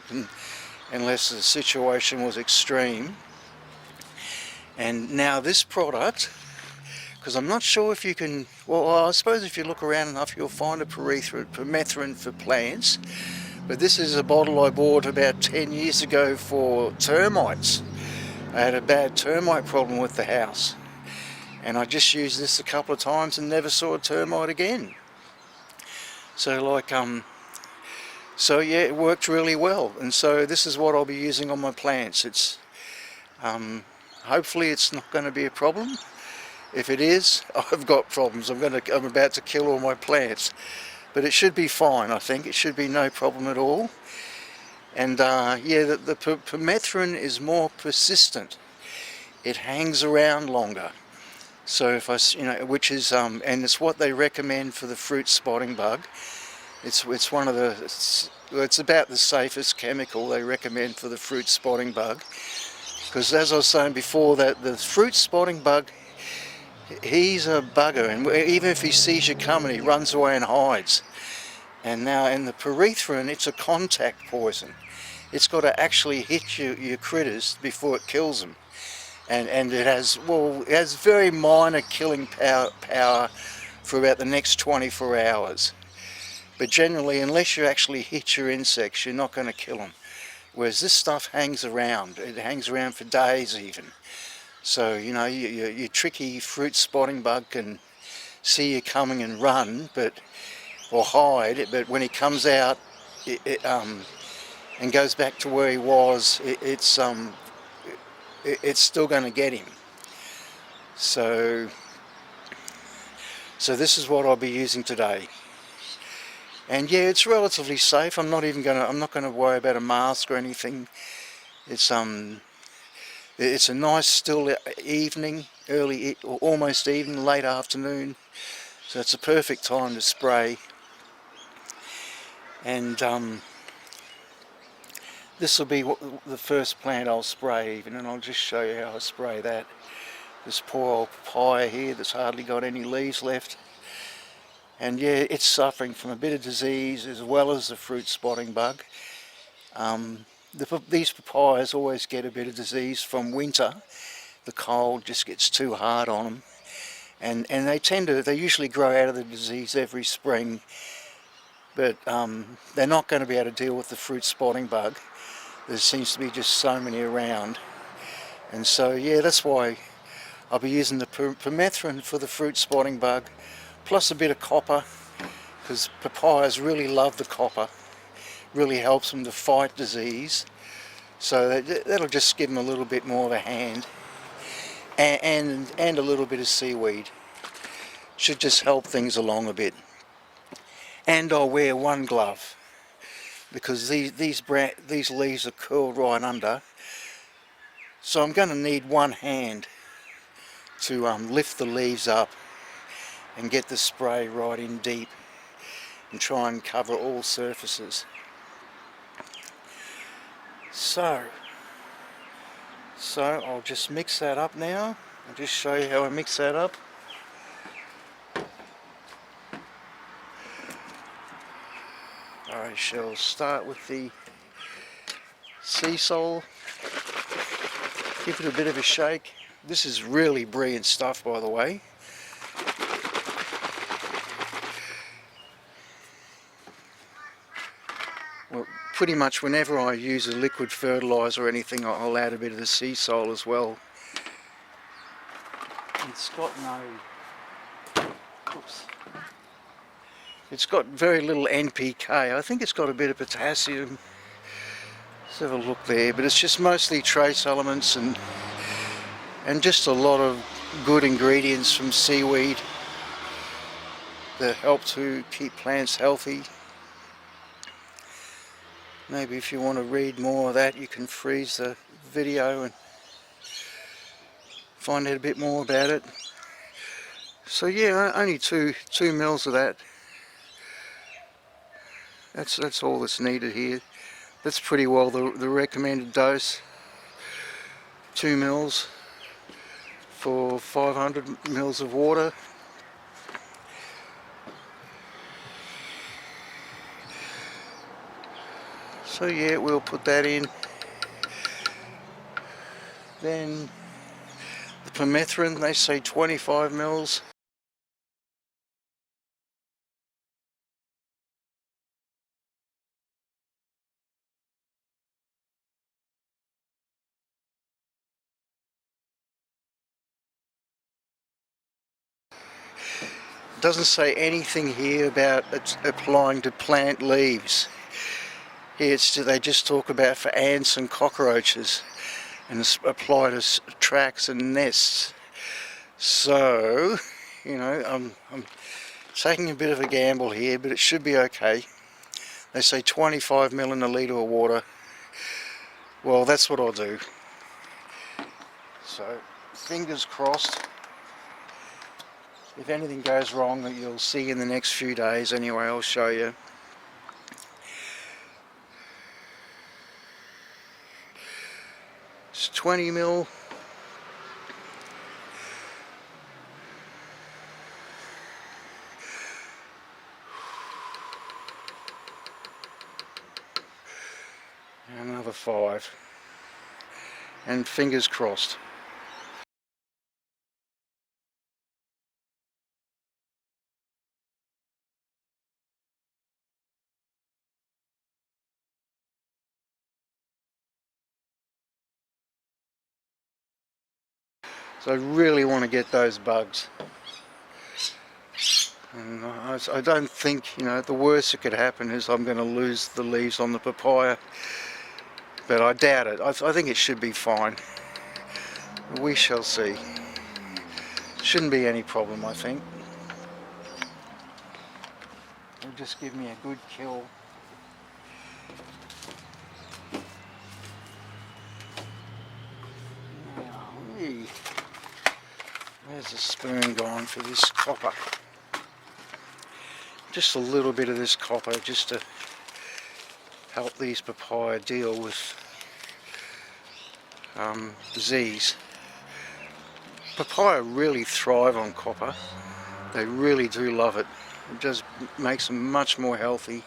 unless the situation was extreme. And now this product, because I'm not sure if you can, well, I suppose if you look around enough you'll find a permethrin for plants, but this is a bottle I bought about 10 years ago for termites. I had a bad termite problem with the house, and I just used this a couple of times and never saw a termite again. So like, so yeah, it worked really well, and so this is what I'll be using on my plants. It's, hopefully it's not going to be a problem. If it is, I've got problems. I'm about to kill all my plants, but it should be fine. I think it should be no problem at all. And yeah, the permethrin is more persistent. It hangs around longer. So if which is and it's what they recommend for the fruit spotting bug. It's one of the, it's about the safest chemical they recommend for the fruit spotting bug. Because as I was saying before, that the fruit spotting bug, he's a bugger, and even if he sees you coming, he runs away and hides. And now in the permethrin, it's a contact poison. It's got to actually hit your critters before it kills them. And it has very minor killing power for about the next 24 hours. But generally, unless you actually hit your insects, you're not going to kill them. Whereas this stuff hangs around. It hangs around for days even. So, you know, your tricky fruit spotting bug can see you coming and run, or hide, but when he comes out and goes back to where he was, it's still going to get him. So this is what I'll be using today. And yeah, it's relatively safe. I'm not going to worry about a mask or anything. It's a nice still evening, or almost evening, late afternoon. So it's a perfect time to spray. And this will be the first plant I'll spray even, and I'll just show you how I spray that. This poor old papaya here that's hardly got any leaves left. And yeah, it's suffering from a bit of disease as well as the fruit spotting bug. These papayas always get a bit of disease from winter. The cold just gets too hard on them. and they usually grow out of the disease every spring, but they're not going to be able to deal with the fruit spotting bug. There seems to be just so many around, and so yeah, that's why I'll be using the permethrin for the fruit spotting bug, plus a bit of copper, because papayas really love the copper. Really helps them to fight disease, so that'll just give them a little bit more of a hand, and a little bit of seaweed should just help things along a bit. And I'll wear one glove, because these leaves are curled right under, so I'm going to need one hand to lift the leaves up and get the spray right in deep and try and cover all surfaces. So I'll just mix that up now. I'll just show you how I mix that up. I shall start with the sea salt. Give it a bit of a shake. This is really brilliant stuff, by the way. Well, pretty much whenever I use a liquid fertiliser or anything, I'll add a bit of the sea salt as well. It's got it's got very little NPK. I think it's got a bit of potassium. Let's have a look there, but it's just mostly trace elements and just a lot of good ingredients from seaweed that help to keep plants healthy. Maybe if you want to read more of that, you can freeze the video and find out a bit more about it. So yeah, only two mils of that. That's all that's needed here. That's pretty well the recommended dose. 2 mils for 500 mils of water. So yeah, we'll put that in. Then the permethrin, they say 25 mils. It doesn't say anything here about applying to plant leaves. Here they just talk about for ants and cockroaches, and apply to tracks and nests. So, you know, I'm taking a bit of a gamble here, but it should be okay. They say 25 ml in a litre of water. Well, that's what I'll do. So, fingers crossed. If anything goes wrong, that you'll see in the next few days anyway, I'll show you. It's 20 ml. And another 5. And fingers crossed. So I really want to get those bugs. And I don't think, you know, the worst that could happen is I'm going to lose the leaves on the papaya. But I doubt it. I think it should be fine. We shall see. Shouldn't be any problem, I think. It'll just give me a good kill. Where's the spoon gone for this copper? Just a little bit of this copper just to help these papaya deal with disease. Papaya really thrive on copper. They really do love it. It just makes them much more healthy,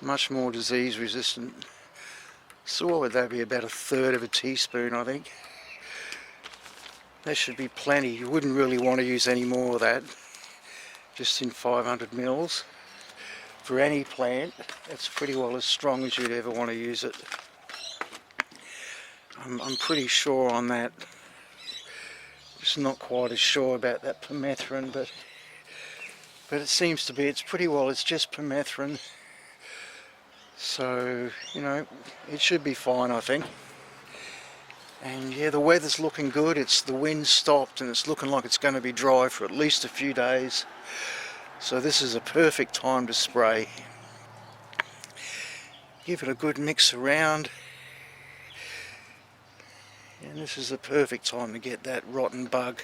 much more disease resistant. So what would that be? About 1/3 of a teaspoon, I think. There should be plenty. You wouldn't really want to use any more of that, just in 500 mils. For any plant, it's pretty well as strong as you'd ever want to use it. I'm pretty sure on that. Just not quite as sure about that permethrin, but it seems to be, it's pretty well, it's just permethrin. So, you know, it should be fine, I think. And yeah, the weather's looking good. The wind stopped and it's looking like it's going to be dry for at least a few days. So this is a perfect time to spray. Give it a good mix around. And this is the perfect time to get that rotten bug.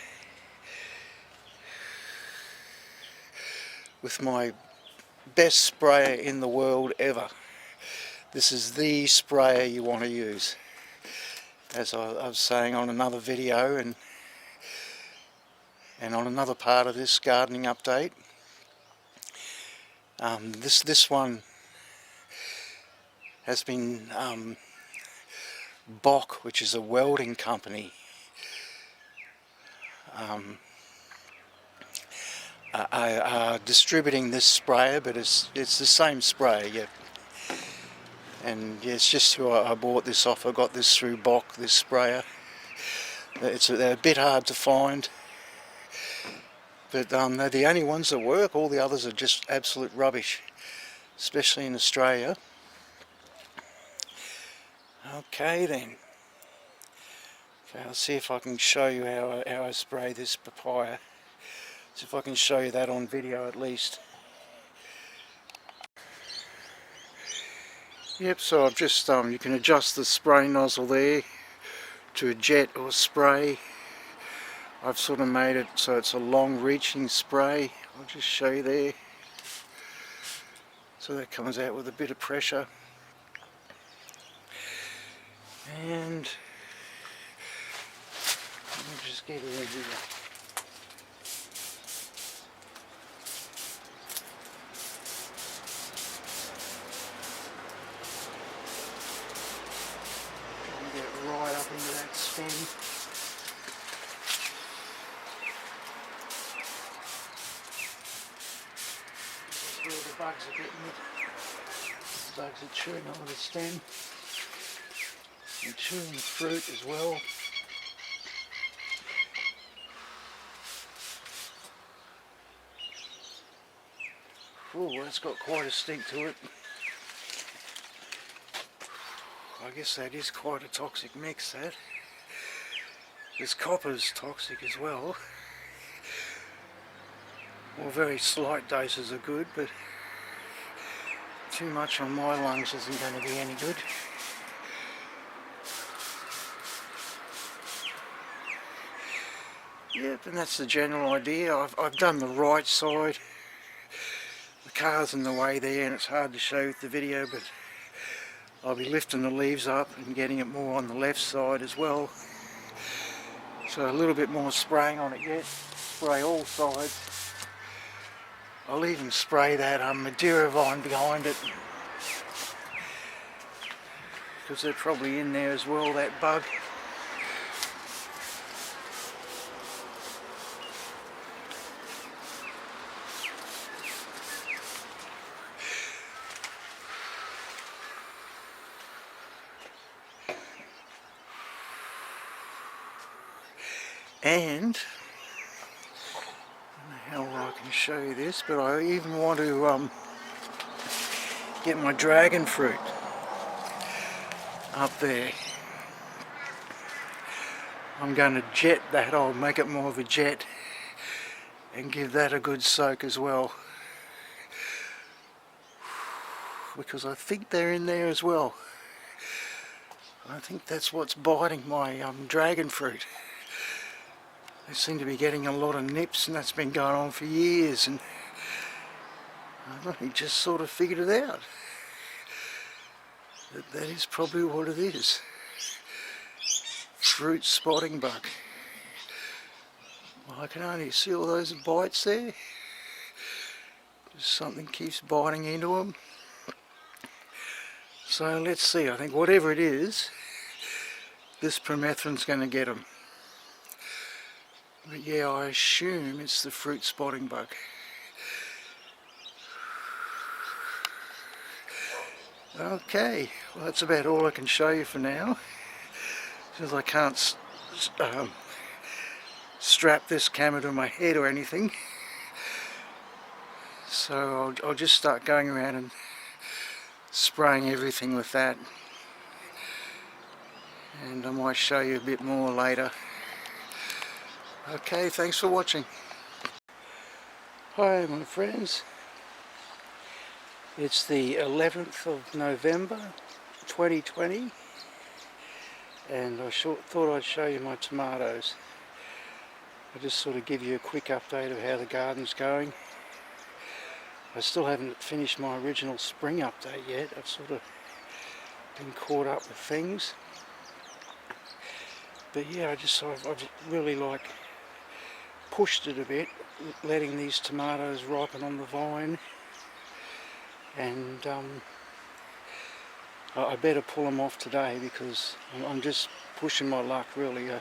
With my best sprayer in the world ever. This is the sprayer you want to use. As I was saying on another video and on another part of this gardening update. This one has been Bock, which is a welding company, are distributing this sprayer, but it's the same sprayer, yeah. And yeah, it's just who I bought this off. I got this through Bock, this sprayer. They're a bit hard to find, but they're the only ones that work. All the others are just absolute rubbish, especially in Australia. Okay then. Okay, I'll see if I can show you how I spray this papaya. See if I can show you that on video at least. Yep, so I've just, you can adjust the spray nozzle there to a jet or spray. I've sort of made it so it's a long reaching spray. I'll just show you there. So that comes out with a bit of pressure. And let me just get it in here. Right up into that stem. That's where the bugs are getting it. The bugs are chewing on the stem and chewing the fruit as well. Oh, that's got quite a stink to it. I guess that is quite a toxic mix, that. This copper's toxic as well. Well, very slight doses are good, but too much on my lungs isn't going to be any good. Yep, and that's the general idea. I've done the right side. The car's in the way there and it's hard to show with the video, but I'll be lifting the leaves up and getting it more on the left side as well. So a little bit more spraying on it yet. Spray all sides. I'll even spray that Madeira vine behind it, because they're probably in there as well, that bug. And I don't know how I can show you this, but I even want to get my dragon fruit up there. I'm going to jet that. I'll make it more of a jet and give that a good soak as well, because I think they're in there as well. I think that's what's biting my dragon fruit. They seem to be getting a lot of nips, and that's been going on for years, and I've only just sort of figured it out. That is probably what it is. Fruit spotting bug. Well, I can only see all those bites there. Just something keeps biting into them. So let's see, I think whatever it is, this permethrin's going to get them. But yeah, I assume it's the fruit spotting bug. Okay, well that's about all I can show you for now, since I can't strap this camera to my head or anything. So I'll just start going around and spraying everything with that, and I might show you a bit more later. Okay, thanks for watching. Hi my friends, it's the 11th of November 2020, and I thought I'd show you my tomatoes. I'll just sort of give you a quick update of how the garden's going. I still haven't finished my original spring update yet. I've sort of been caught up with things. But yeah, I've really like pushed it a bit, letting these tomatoes ripen on the vine. And I better pull them off today because I'm just pushing my luck really. A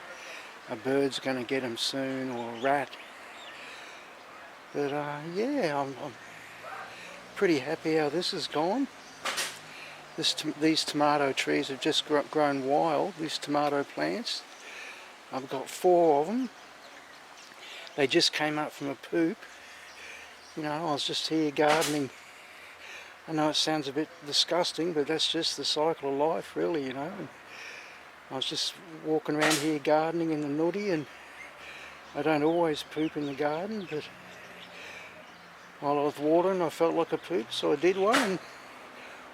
bird's going to get them soon, or a rat. But yeah, I'm pretty happy how this has gone. These tomato trees have just grown wild, these tomato plants. I've got 4 of them. They just came up from a poop. You know, I was just here gardening. I know it sounds a bit disgusting, but that's just the cycle of life really, you know. And I was just walking around here gardening in the nutty, and I don't always poop in the garden, but while I was watering I felt like a poop, so I did one and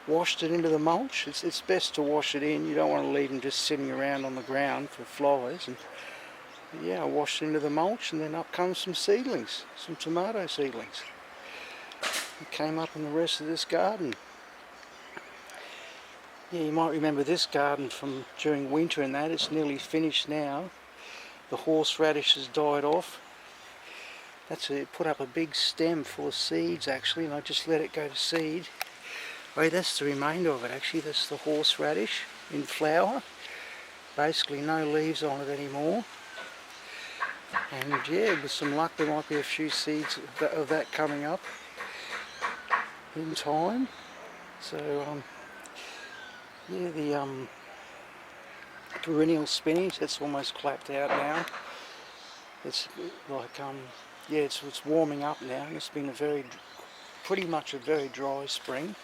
washed it into the mulch. It's best to wash it in. You don't want to leave them just sitting around on the ground for flies. And yeah, I washed it into the mulch, and then up comes some seedlings, some tomato seedlings. It came up in the rest of this garden. Yeah, you might remember this garden from during winter and that. It's nearly finished now. The horseradish has died off. That's it, put up a big stem full of seeds actually, and I just let it go to seed. Wait, that's the remainder of it actually. That's the horseradish in flower. Basically no leaves on it anymore. And yeah, with some luck there might be a few seeds of that coming up in time. So yeah, the perennial spinach, that's almost clapped out now. It's like yeah, it's warming up now, and it's been pretty much a very dry spring.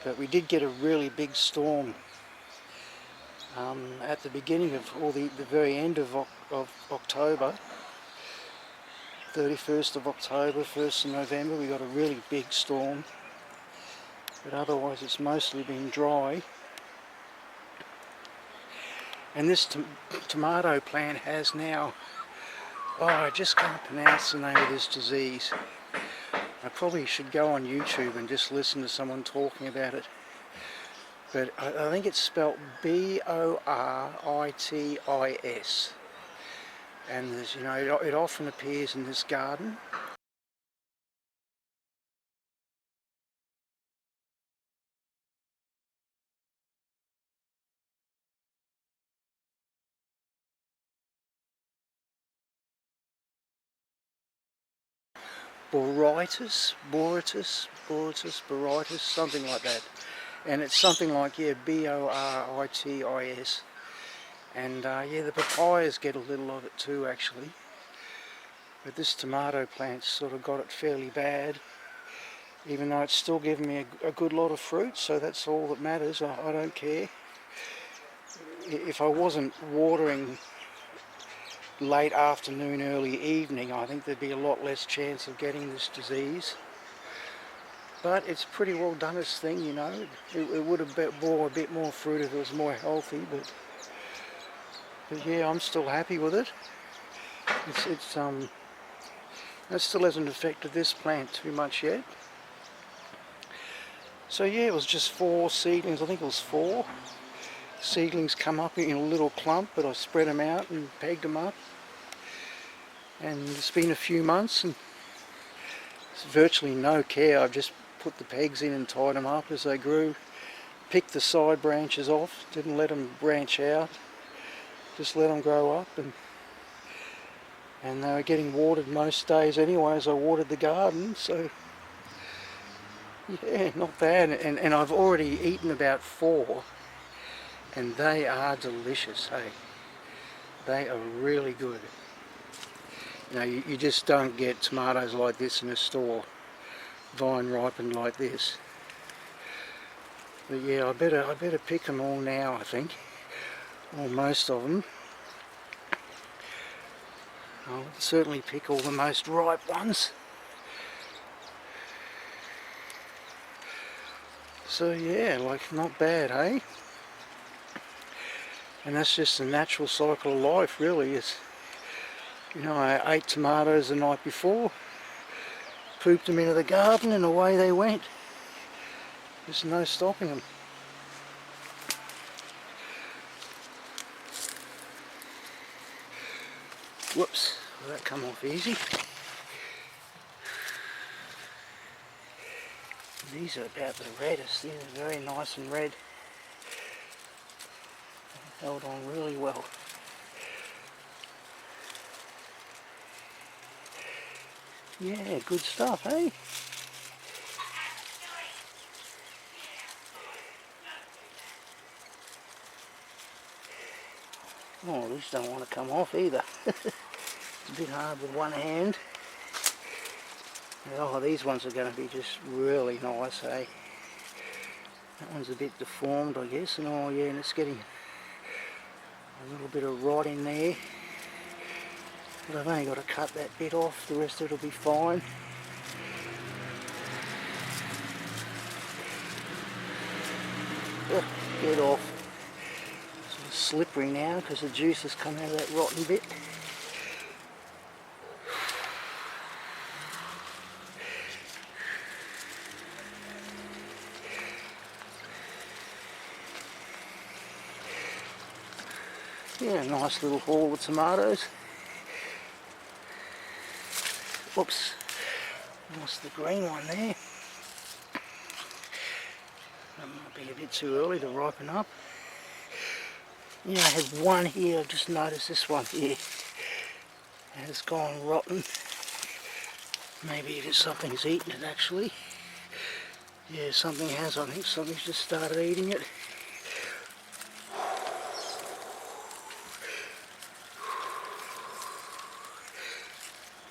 But we did get a really big storm at the beginning of, or the very end of October. 31st of October, 1st of November, we got a really big storm. But otherwise it's mostly been dry. And this tomato plant has now, oh, I just can't pronounce the name of this disease. I probably should go on YouTube and just listen to someone talking about it. But I think it's spelt B-O-R-I-T-I-S. And there's, you know, it often appears in this garden. Boritis, something like that. And it's something like, yeah, B-O-R-I-T-I-S. And yeah, the papayas get a little of it too actually. But this tomato plant's sort of got it fairly bad, even though it's still giving me a good lot of fruit, so that's all that matters. I don't care. If I wasn't watering late afternoon, early evening, I think there'd be a lot less chance of getting this disease. But it's pretty well done its thing, you know. It would have bore a bit more fruit if it was more healthy, but yeah, I'm still happy with it. That still hasn't affected this plant too much yet. So yeah, it was just 4 seedlings. I think it was 4 seedlings come up in a little clump, but I spread them out and pegged them up. And it's been a few months, and it's virtually no care. I've just put the pegs in and tied them up as they grew. Picked the side branches off, didn't let them branch out, just let them grow up. And and they were getting watered most days anyway as I watered the garden, so yeah, not bad. And I've already eaten about 4, and they are delicious, hey. They are really good. You know, you just don't get tomatoes like this in a store, vine ripened like this. But yeah, I better pick them all now, I think, or most of them. I'll certainly pick all the most ripe ones. So yeah, like, not bad, hey? And that's just the natural cycle of life, really. Is, you know, I ate tomatoes the night before, pooped them into the garden, and away they went. There's no stopping them. Whoops, will that come off easy? These are about the reddest. These are very nice and red. Held on really well. Yeah, good stuff, eh? Oh, these don't want to come off either. It's a bit hard with one hand. Oh, these ones are going to be just really nice, eh? That one's a bit deformed, I guess, and oh yeah, and it's getting a little bit of rot in there. But I've only got to cut that bit off, the rest of it will be fine. Oh, get off. It's sort of slippery now because the juice has come out of that rotten bit. Yeah, nice little haul of tomatoes. Whoops, lost the green one there. That might be a bit too early to ripen up. Yeah, I had one here, I've just noticed this one here has gone rotten. Maybe if something's eaten it actually. Yeah, something has, I think something's just started eating it.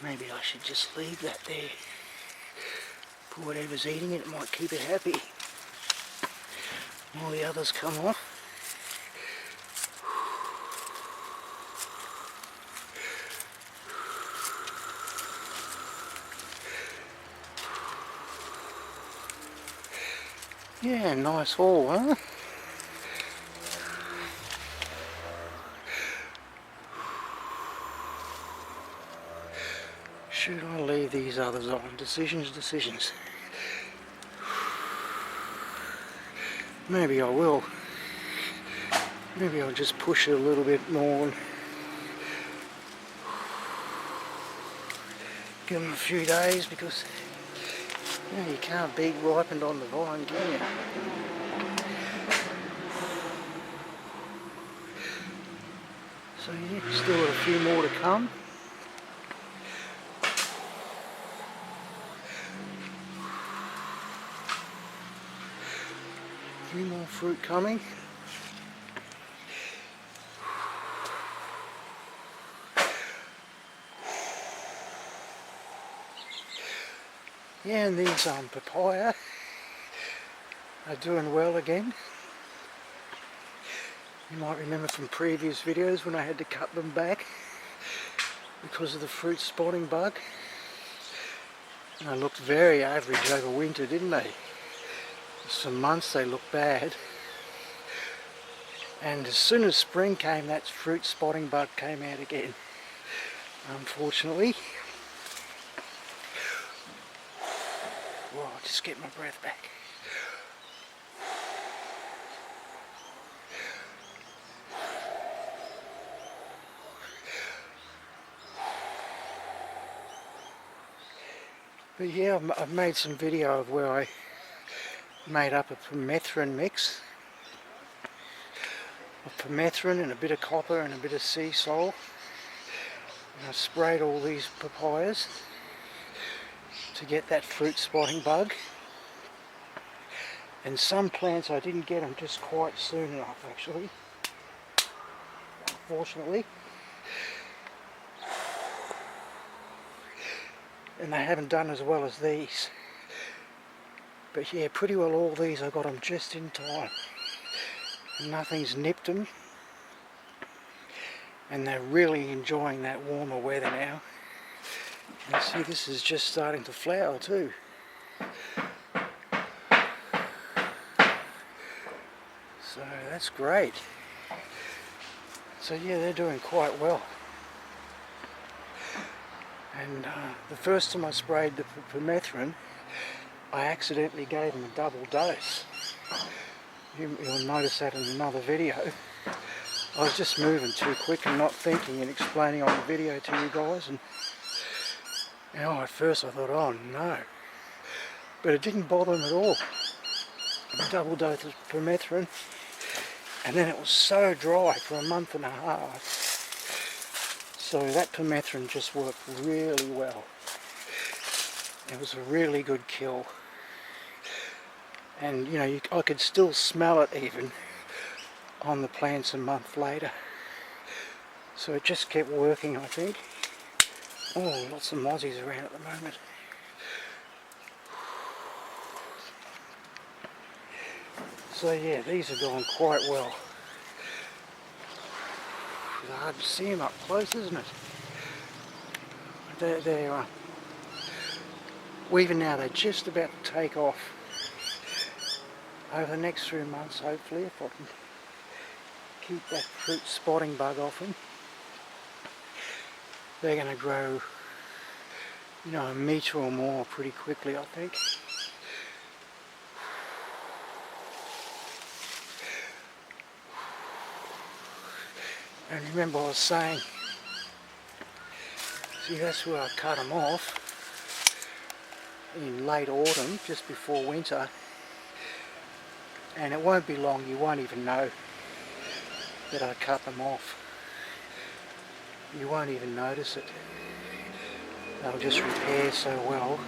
Maybe I should just leave that there. For whatever's eating it, it might keep it happy. All the others come off. Yeah, nice haul, huh? Should I leave these others on? Decisions. Maybe I will. Maybe I'll just push it a little bit more and give them a few days, because you know, you can't beat ripened on the vine, can you? So yeah, still got a few more to come. A few more fruit coming. Yeah, and these papaya are doing well again. You might remember from previous videos when I had to cut them back because of the fruit spotting bug. And they looked very average over winter, didn't they? For months they looked bad. And as soon as spring came, that fruit spotting bug came out again, unfortunately. Whoa, just get my breath back. But yeah, I've made some video of where I made up a permethrin mix of permethrin and a bit of copper and a bit of sea salt, And I've sprayed all these papayas to get that fruit spotting bug. And some plants I didn't get them just quite soon enough, actually, unfortunately. And they haven't done as well as these. But yeah, pretty well all these I got them just in time. And nothing's nipped them. And they're really enjoying that warmer weather now. And see, this is just starting to flower too. So that's great. So yeah, they're doing quite well. And the first time I sprayed the permethrin, I accidentally gave them a double dose. You'll notice that in another video. I was just moving too quick and not thinking and explaining on the video to you guys, and at first I thought, oh no. But it didn't bother them at all. A double dose of permethrin, and then it was so dry for a month and a half. So that permethrin just worked really well. It was a really good kill. And I could still smell it even on the plants a month later. So it just kept working, I think. Oh, lots of mozzies around at the moment. So yeah, these are going quite well. It's hard to see them up close, isn't it? They're even now they're just about to take off. Over the next 3 months, hopefully, if I can keep that fruit spotting bug off them, they're going to grow, a metre or more pretty quickly, I think. And remember I was saying, see, that's where I cut them off in late autumn, just before winter. And it won't be long, you won't even know that I cut them off. You won't even notice it. They'll just repair so well.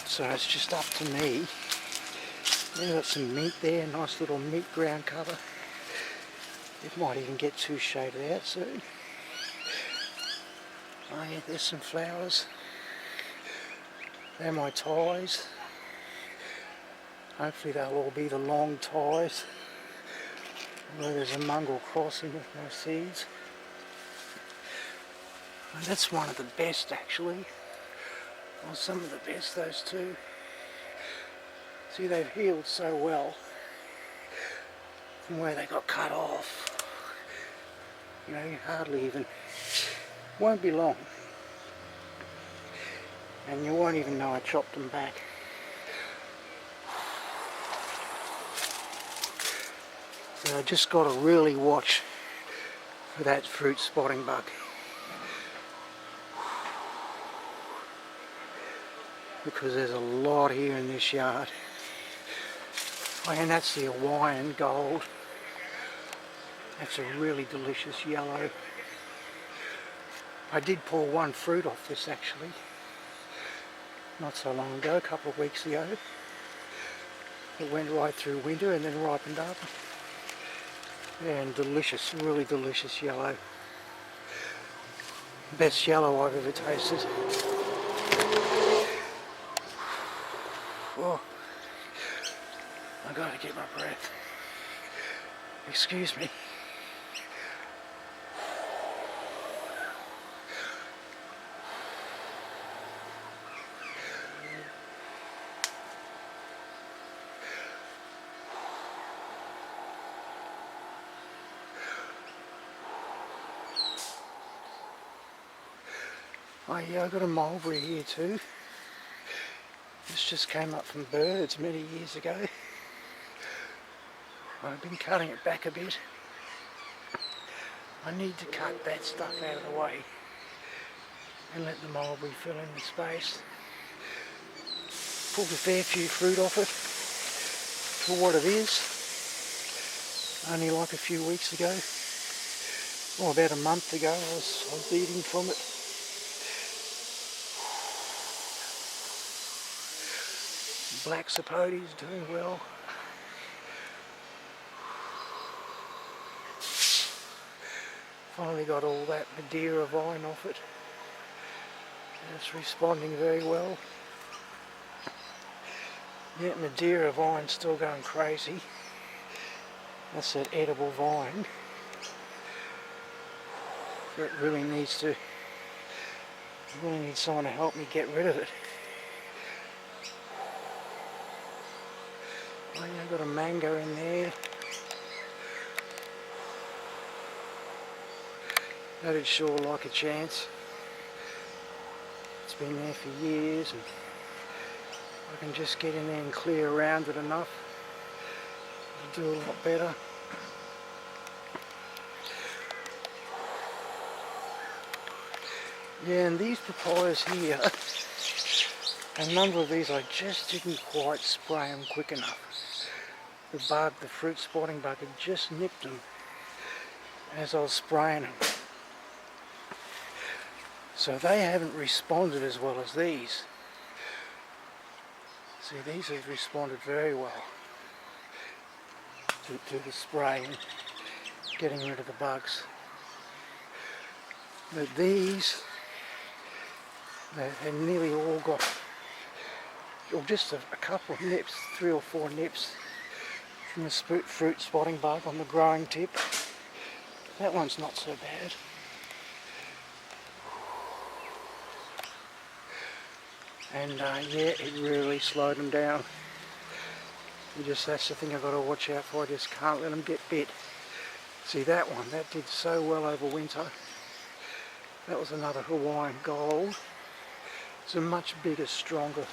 So it's just up to me. They've got some mint there, nice little mint ground cover. It might even get too shaded out soon. Oh yeah, there's some flowers. They're my ties. Hopefully they'll all be the long ties. Although there's a mongrel crossing with my seeds. And that's one of the best, actually. Well, some of the best, those two. See, they've healed so well from where they got cut off. You hardly even, won't be long. And you won't even know I chopped them back. So I just got to really watch for that fruit spotting bug. Because there's a lot here in this yard. Oh, and that's the Hawaiian Gold. That's a really delicious yellow. I did pull one fruit off this actually, not so long ago, a couple of weeks ago. It went right through winter and then ripened up. Yeah, and delicious, really delicious yellow. Best yellow I've ever tasted. Oh, I gotta get my breath. Excuse me. Oh yeah, I got a mulberry here too. This just came up from birds many years ago. I've been cutting it back a bit. I need to cut that stuff out of the way and let the mulberry fill in the space. Pulled a fair few fruit off it for what it is, only like a few weeks ago. Well, about a month ago I was eating from it. Black sapote's doing well. Finally got all that Madeira vine off it. It's responding very well. Yeah, Madeira vine's still going crazy. That's that edible vine. That really need someone to help me get rid of it. Oh yeah, I've got a mango in there. That'd sure like a chance. It's been there for years, and I can just get in there and clear around it enough to do a lot better. Yeah, and these papayas here, a number of these I just didn't quite spray them quick enough. The bug, the fruit spotting bug, had just nipped them as I was spraying them. So they haven't responded as well as these. See, these have responded very well to the spray and getting rid of the bugs. But these, they nearly all got, or just a couple of nips, 3 or 4 nips from the fruit spotting bug on the growing tip. That one's not so bad. And yeah, it really slowed them down. That's the thing I've got to watch out for. I just can't let them get bit. See that one, that did so well over winter. That was another Hawaiian Gold. It's a much bigger, stronger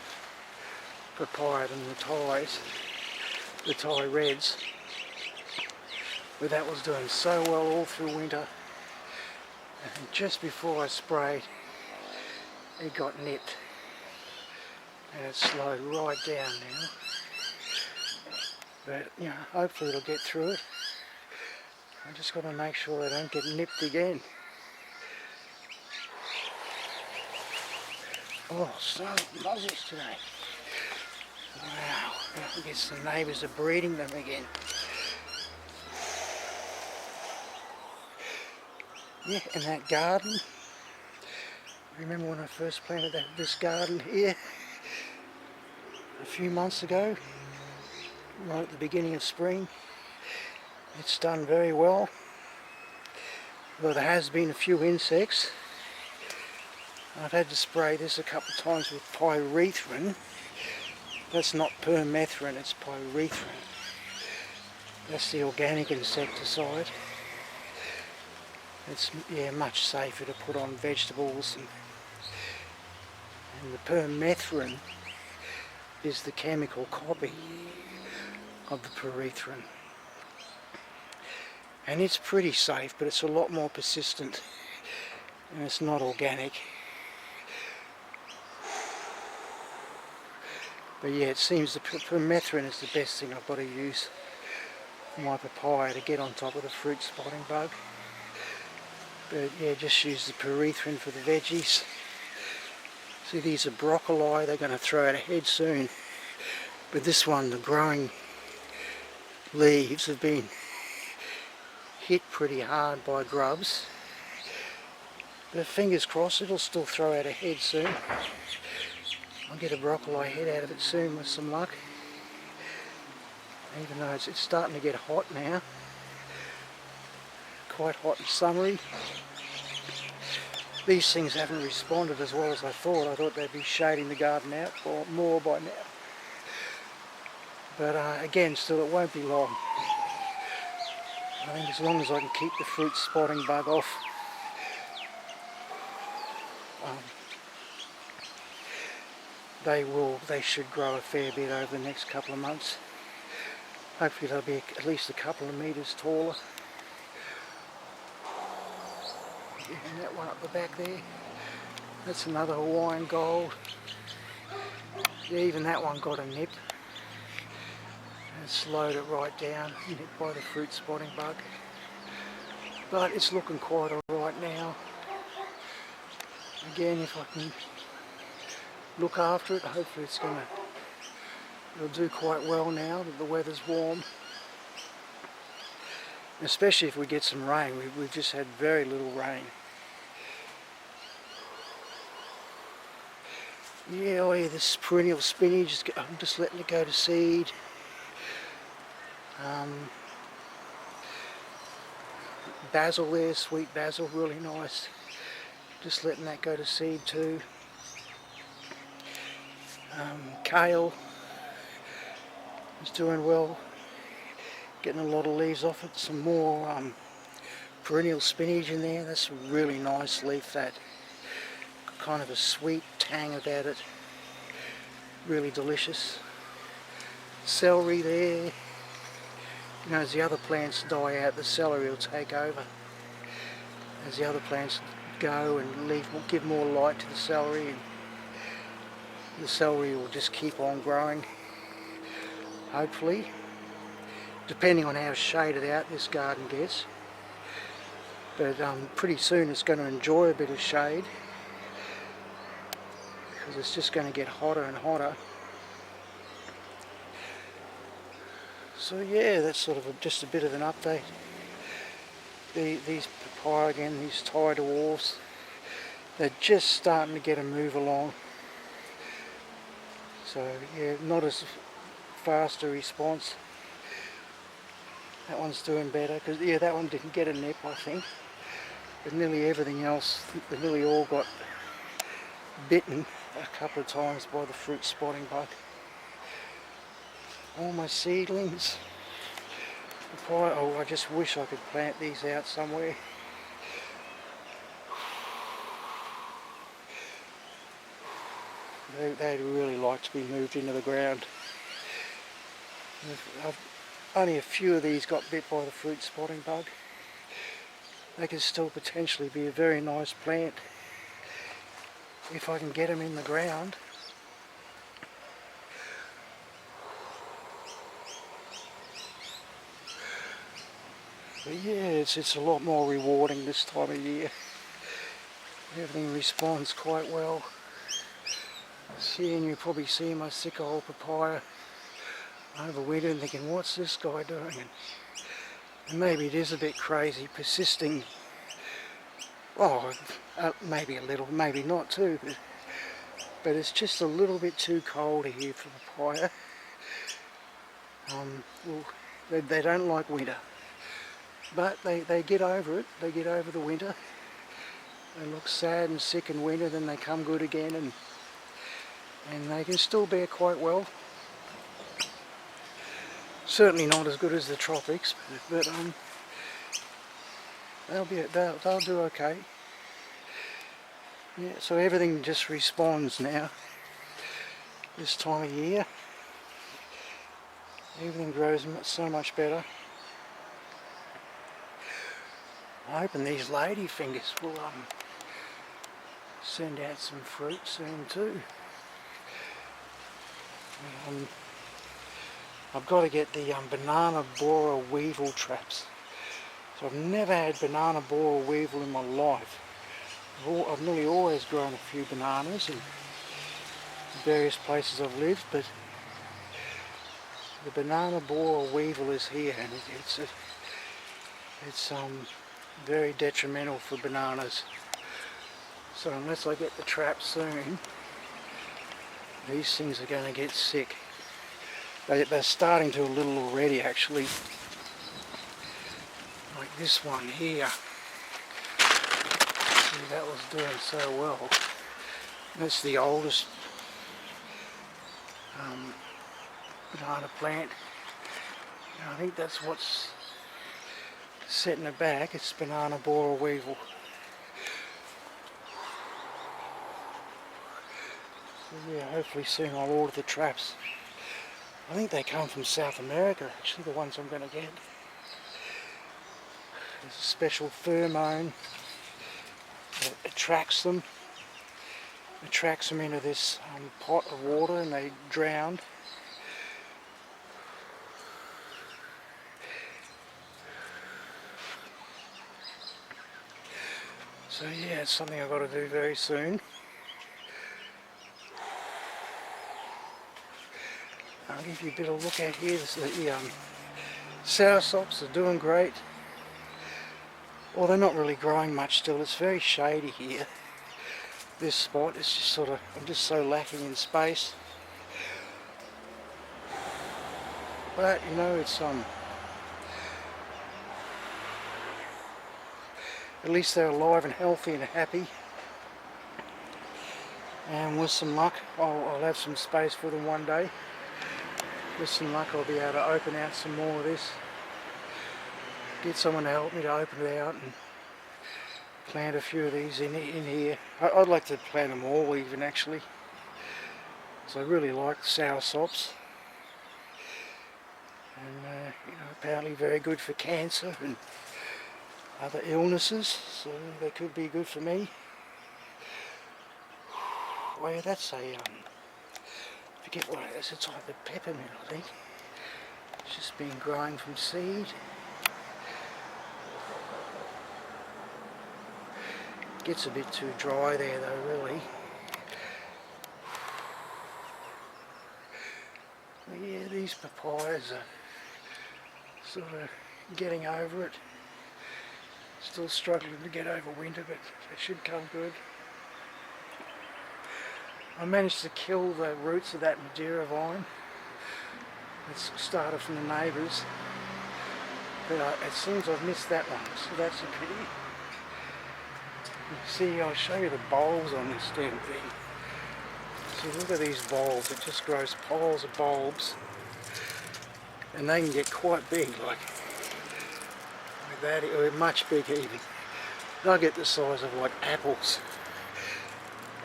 papaya than the Thais, the Thai Reds. But that was doing so well all through winter. And just before I sprayed, it got nipped. And it's slowed right down now. But, you know, hopefully it'll get through it. I just got to make sure they don't get nipped again. Oh, so muzzies today. Wow, I guess the neighbours are breeding them again. Yeah, in that garden. Remember when I first planted this garden here a few months ago, right at the beginning of spring? It's done very well. Though there has been a few insects. I've had to spray this a couple of times with pyrethrin. That's not permethrin, it's pyrethrin. That's the organic insecticide. It's much safer to put on vegetables, and the permethrin is the chemical copy of the pyrethrin. And it's pretty safe, but it's a lot more persistent, and it's not organic. But yeah, it seems the permethrin is the best thing I've got to use for my papaya to get on top of the fruit spotting bug. But yeah, just use the pyrethrin for the veggies. See, these are broccoli, they're going to throw out a head soon. But this one, the growing leaves have been hit pretty hard by grubs. But fingers crossed, it'll still throw out a head soon. I'll get a broccoli head out of it soon with some luck. Even though it's starting to get hot now. Quite hot and summery. These things haven't responded as well as I thought. I thought they'd be shading the garden out for more by now. But again, still it won't be long. I think as long as I can keep the fruit spotting bug off, they should grow a fair bit over the next couple of months. Hopefully they'll be at least a couple of metres taller. Yeah, and that one up the back there, that's another Hawaiian Gold. Yeah, even that one got a nip. And slowed it right down, nipped by the fruit spotting bug. but it's looking quite alright now. Again, if I can look after it, hopefully it'll do quite well now that the weather's warm. Especially if we get some rain. We've just had very little rain. Yeah, oh yeah, this perennial spinach, I'm just letting it go to seed. Basil there, sweet basil, really nice. Just letting that go to seed too. Kale is doing well, getting a lot of leaves off it. Some more perennial spinach in there. That's a really nice leaf, that kind of a sweet tang about it, really delicious. Celery there, you know, as the other plants die out, the celery will take over as the other plants go and give more light to the celery, and the celery will just keep on growing, hopefully, depending on how shaded out this garden gets. But pretty soon it's going to enjoy a bit of shade, because it's just going to get hotter and hotter. So yeah, that's sort of just a bit of an update. These papaya again, these Thai dwarfs, they're just starting to get a move along. So yeah, not as fast a response. That one's doing better, because yeah, that one didn't get a nip, I think. But nearly everything else, they nearly all got bitten a couple of times by the fruit spotting bug. All my seedlings. Papaya, oh, I just wish I could plant these out somewhere. They'd really like to be moved into the ground. Only a few of these got bit by the fruit spotting bug. They could still potentially be a very nice plant if I can get them in the ground. But yeah, it's a lot more rewarding this time of year. Everything responds quite well. Seeing, you probably see my sick old papaya over winter and thinking, what's this guy doing? And maybe it is a bit crazy, persisting. Oh, maybe a little, maybe not too, but it's just a little bit too cold here for papaya. Well, they don't like winter, but they get over it. They get over the winter. They look sad and sick in winter, then they come good again, and they can still bear quite well. Certainly not as good as the tropics, but they'll do okay. Yeah, so everything just responds now. This time of year, everything grows so much better. I'm hoping these ladyfingers will send out some fruit soon too. I've got to get the banana borer weevil traps. So I've never had banana borer weevil in my life. I've nearly always grown a few bananas in various places I've lived, but the banana borer weevil is here, and it's very detrimental for bananas. So unless I get the trap soon, these things are going to get sick. They're starting to a little already, actually. Like this one here. See, that was doing so well. That's the oldest banana plant. And I think that's what's setting it back. It's banana borer weevil. So yeah, hopefully soon I'll order the traps. I think they come from South America, actually, the ones I'm going to get. There's a special pheromone that attracts them into this pot of water, and they drown. So yeah, it's something I've got to do very soon. I'll give you a bit of a look at here. The soursops are doing great. Well, they're not really growing much still. It's very shady here. This spot is just sort of, I'm just so lacking in space. But you know, it's at least they're alive and healthy and happy. And with some luck, I'll have some space for them one day. With some luck, I'll be able to open out some more of this. Get someone to help me to open it out and plant a few of these in here. I'd like to plant them all even, actually. So I really like the soursops. And you know, apparently very good for cancer and other illnesses, so they could be good for me. Oh yeah, that's a forget what it is. It's like the peppermint, I think. It's just been growing from seed. Gets a bit too dry there though, really. But yeah, these papayas are sort of getting over it. Still struggling to get over winter, but they should come good. I managed to kill the roots of that Madeira vine. It's started from the neighbours, but it seems I've missed that one, so that's a pity. See, I'll show you the bulbs on this damn thing. See, look at these bulbs. It just grows piles of bulbs, and they can get quite big, like that, or much bigger even. They'll get the size of like apples,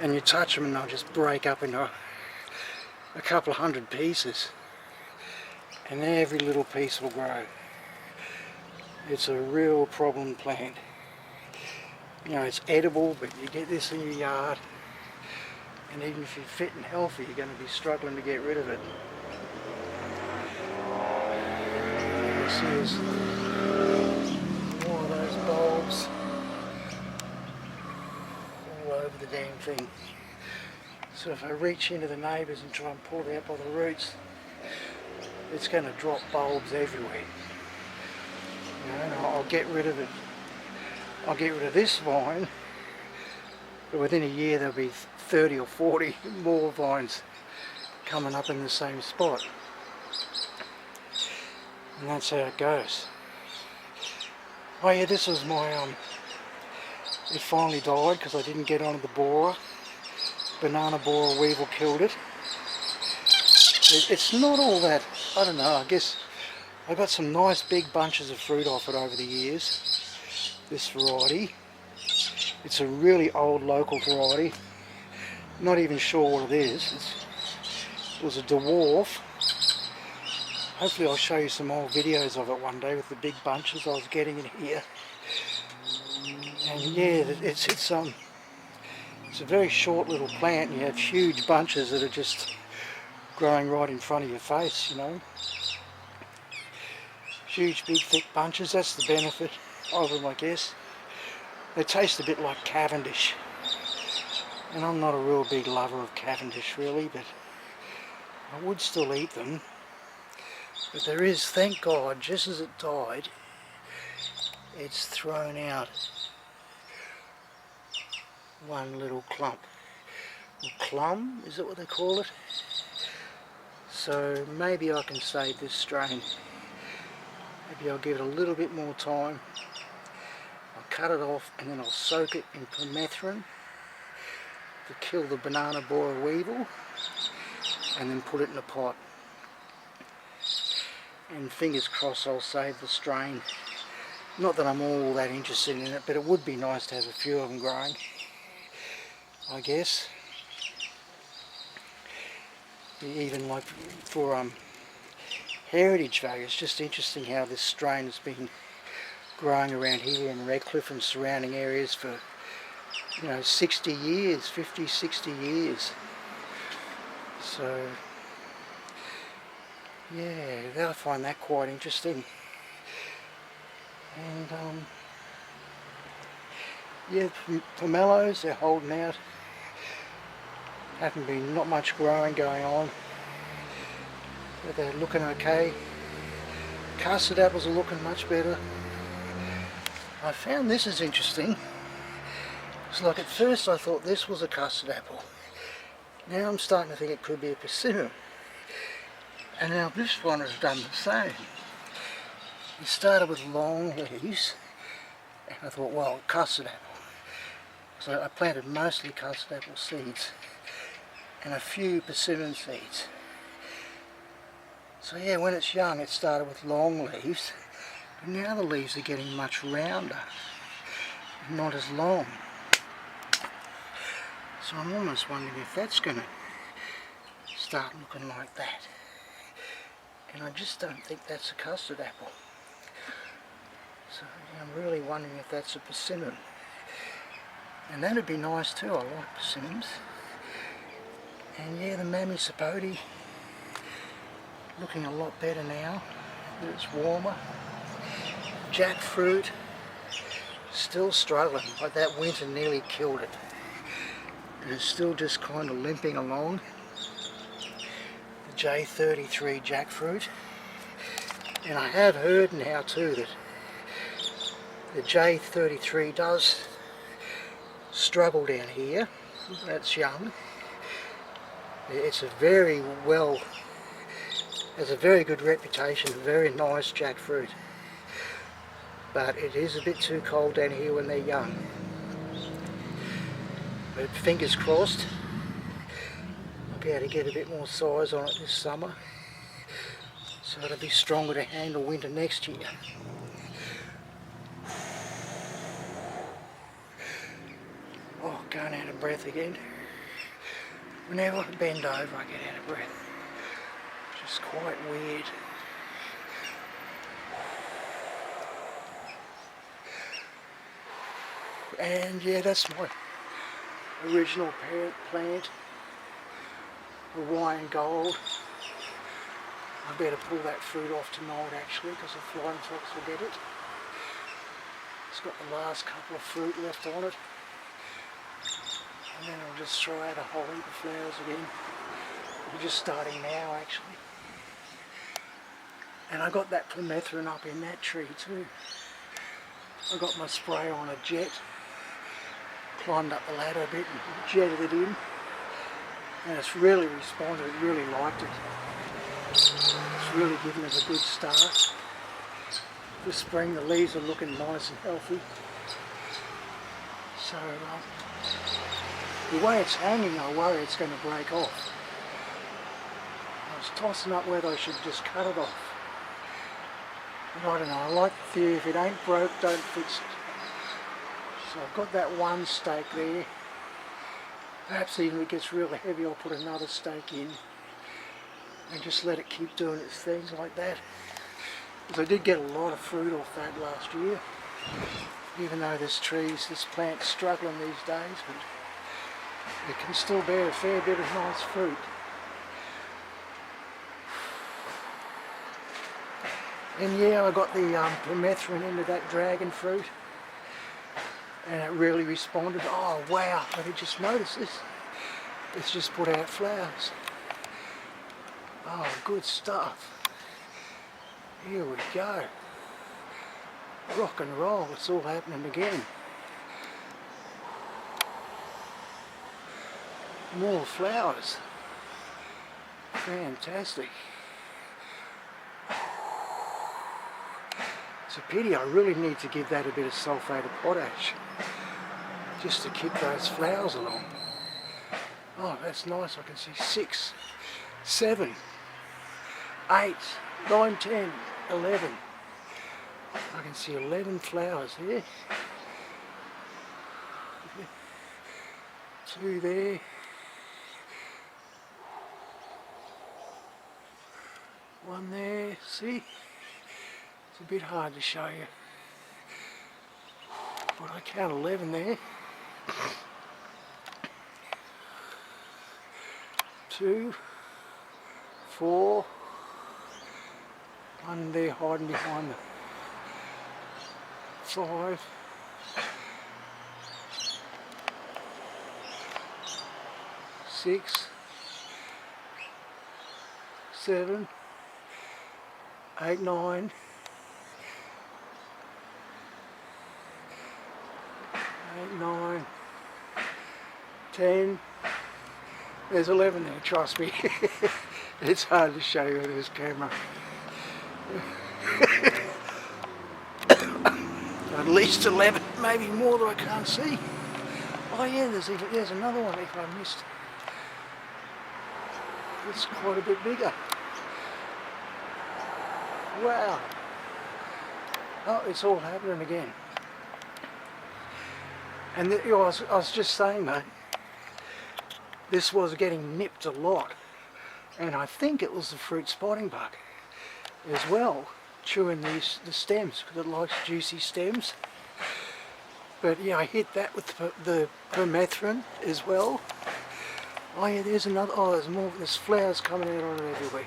and you touch them and they'll just break up into a couple of hundred pieces, and every little piece will grow. It's a real problem plant. You know, it's edible, but you get this in your yard, and even if you're fit and healthy, you're going to be struggling to get rid of it. You see there's more of those bulbs all over the damn thing. So if I reach into the neighbours and try and pull it out by the roots, it's going to drop bulbs everywhere. You know, and I'll get rid of it. I'll get rid of this vine, but within a year there'll be 30 or 40 more vines coming up in the same spot. And that's how it goes. Oh yeah, this was my, it finally died because I didn't get onto the borer. Banana borer weevil killed it. It's not all that, I don't know, I guess I got some nice big bunches of fruit off it over the years. This variety, it's a really old local variety, not even sure what it is. It was a dwarf. Hopefully I'll show you some old videos of it one day with the big bunches I was getting in here. And yeah, it's a very short little plant, and you have huge bunches that are just growing right in front of your face, you know. Huge big thick bunches, that's the benefit of them, I guess. They taste a bit like Cavendish, and I'm not a real big lover of Cavendish really, but I would still eat them. But there is, thank God, just as it died, it's thrown out one little clump, or plum, is it what they call it? So maybe I can save this strain. Maybe I'll give it a little bit more time. I'll cut it off and then I'll soak it in permethrin to kill the banana borer weevil, and then put it in a pot. And fingers crossed I'll save the strain. Not that I'm all that interested in it, but it would be nice to have a few of them growing, I guess. Even like for heritage value, it's just interesting how this strain has been growing around here in Redcliffe and surrounding areas for, you know, 60 years, 50, 60 years. So yeah, I find that quite interesting. And Yeah, pomelos, they're holding out. Haven't been, not much growing going on, but they're looking okay. Custard apples are looking much better. I found this is interesting. It's like at first I thought this was a custard apple. Now I'm starting to think it could be a persimmon. And now this one has done the same. It started with long leaves, and I thought, well, custard apple. So I planted mostly custard apple seeds and a few persimmon seeds. So yeah, when it's young it started with long leaves, but now the leaves are getting much rounder, not as long. So I'm almost wondering if that's going to start looking like that. And I just don't think that's a custard apple. So I'm really wondering if that's a persimmon. And that'd be nice too, I like persimmons. And yeah, the mammy sapote looking a lot better now that it's warmer. Jackfruit still struggling, like that winter nearly killed it. And it's still just kind of limping along. The J33 jackfruit. And I have heard now too that the J33 does struggle down here. That's young. It's a very well, has a very good reputation, very nice jackfruit. But it is a bit too cold down here when they're young. But fingers crossed, I'll be able to get a bit more size on it this summer, so it'll be stronger to handle winter next year. Oh, going out of breath again. Whenever I bend over I get out of breath. Just quite weird. And yeah, that's my original parent plant, Hawaiian Gold. I better pull that fruit off tonight actually, because the flying fox will get it. It's got the last couple of fruit left on it. And then I'll just throw out a whole heap of flowers again. We're just starting now actually. And I got that permethrin up in that tree too. I got my spray on a jet, climbed up the ladder a bit and jetted it in. And it's really responded, it really liked it. It's really given it a good start. This spring the leaves are looking nice and healthy. So the way it's hanging I worry it's going to break off. I was tossing up whether I should just cut it off. But I don't know, I like the theory, if it ain't broke, don't fix it. So I've got that one stake there. Perhaps even if it gets really heavy I'll put another stake in and just let it keep doing its things like that. Because I did get a lot of fruit off that last year. Even though this plant's struggling these days, but it can still bear a fair bit of nice fruit. And yeah, I got the permethrin into that dragon fruit, and it really responded. Oh wow, I did just notice this. It's just put out flowers. Oh, good stuff. Here we go. Rock and roll, it's all happening again. More flowers. Fantastic. It's a pity, I really need to give that a bit of sulphate of potash just to keep those flowers along. Oh, that's nice, I can see 6, 7, 8, 9, 10, 11. I can see 11 flowers here. 2 there. 1 there, see? It's a bit hard to show you, but I count 11 there. 2, 4, 1 there hiding behind the 5, 6, 7, 8, 9, 8, 9, 10. There's 11 there, trust me. It's hard to show you with this camera. At least 11, maybe more that I can't see. Oh yeah, there's another one if I missed. It's quite a bit bigger. Wow. Oh, it's all happening again. And I was just saying though, this was getting nipped a lot, and I think it was the fruit spotting bug as well, chewing the stems because it likes juicy stems. But yeah, I hit that with the permethrin as well. Oh yeah, there's another. Oh, there's more. There's flowers coming out on it everywhere.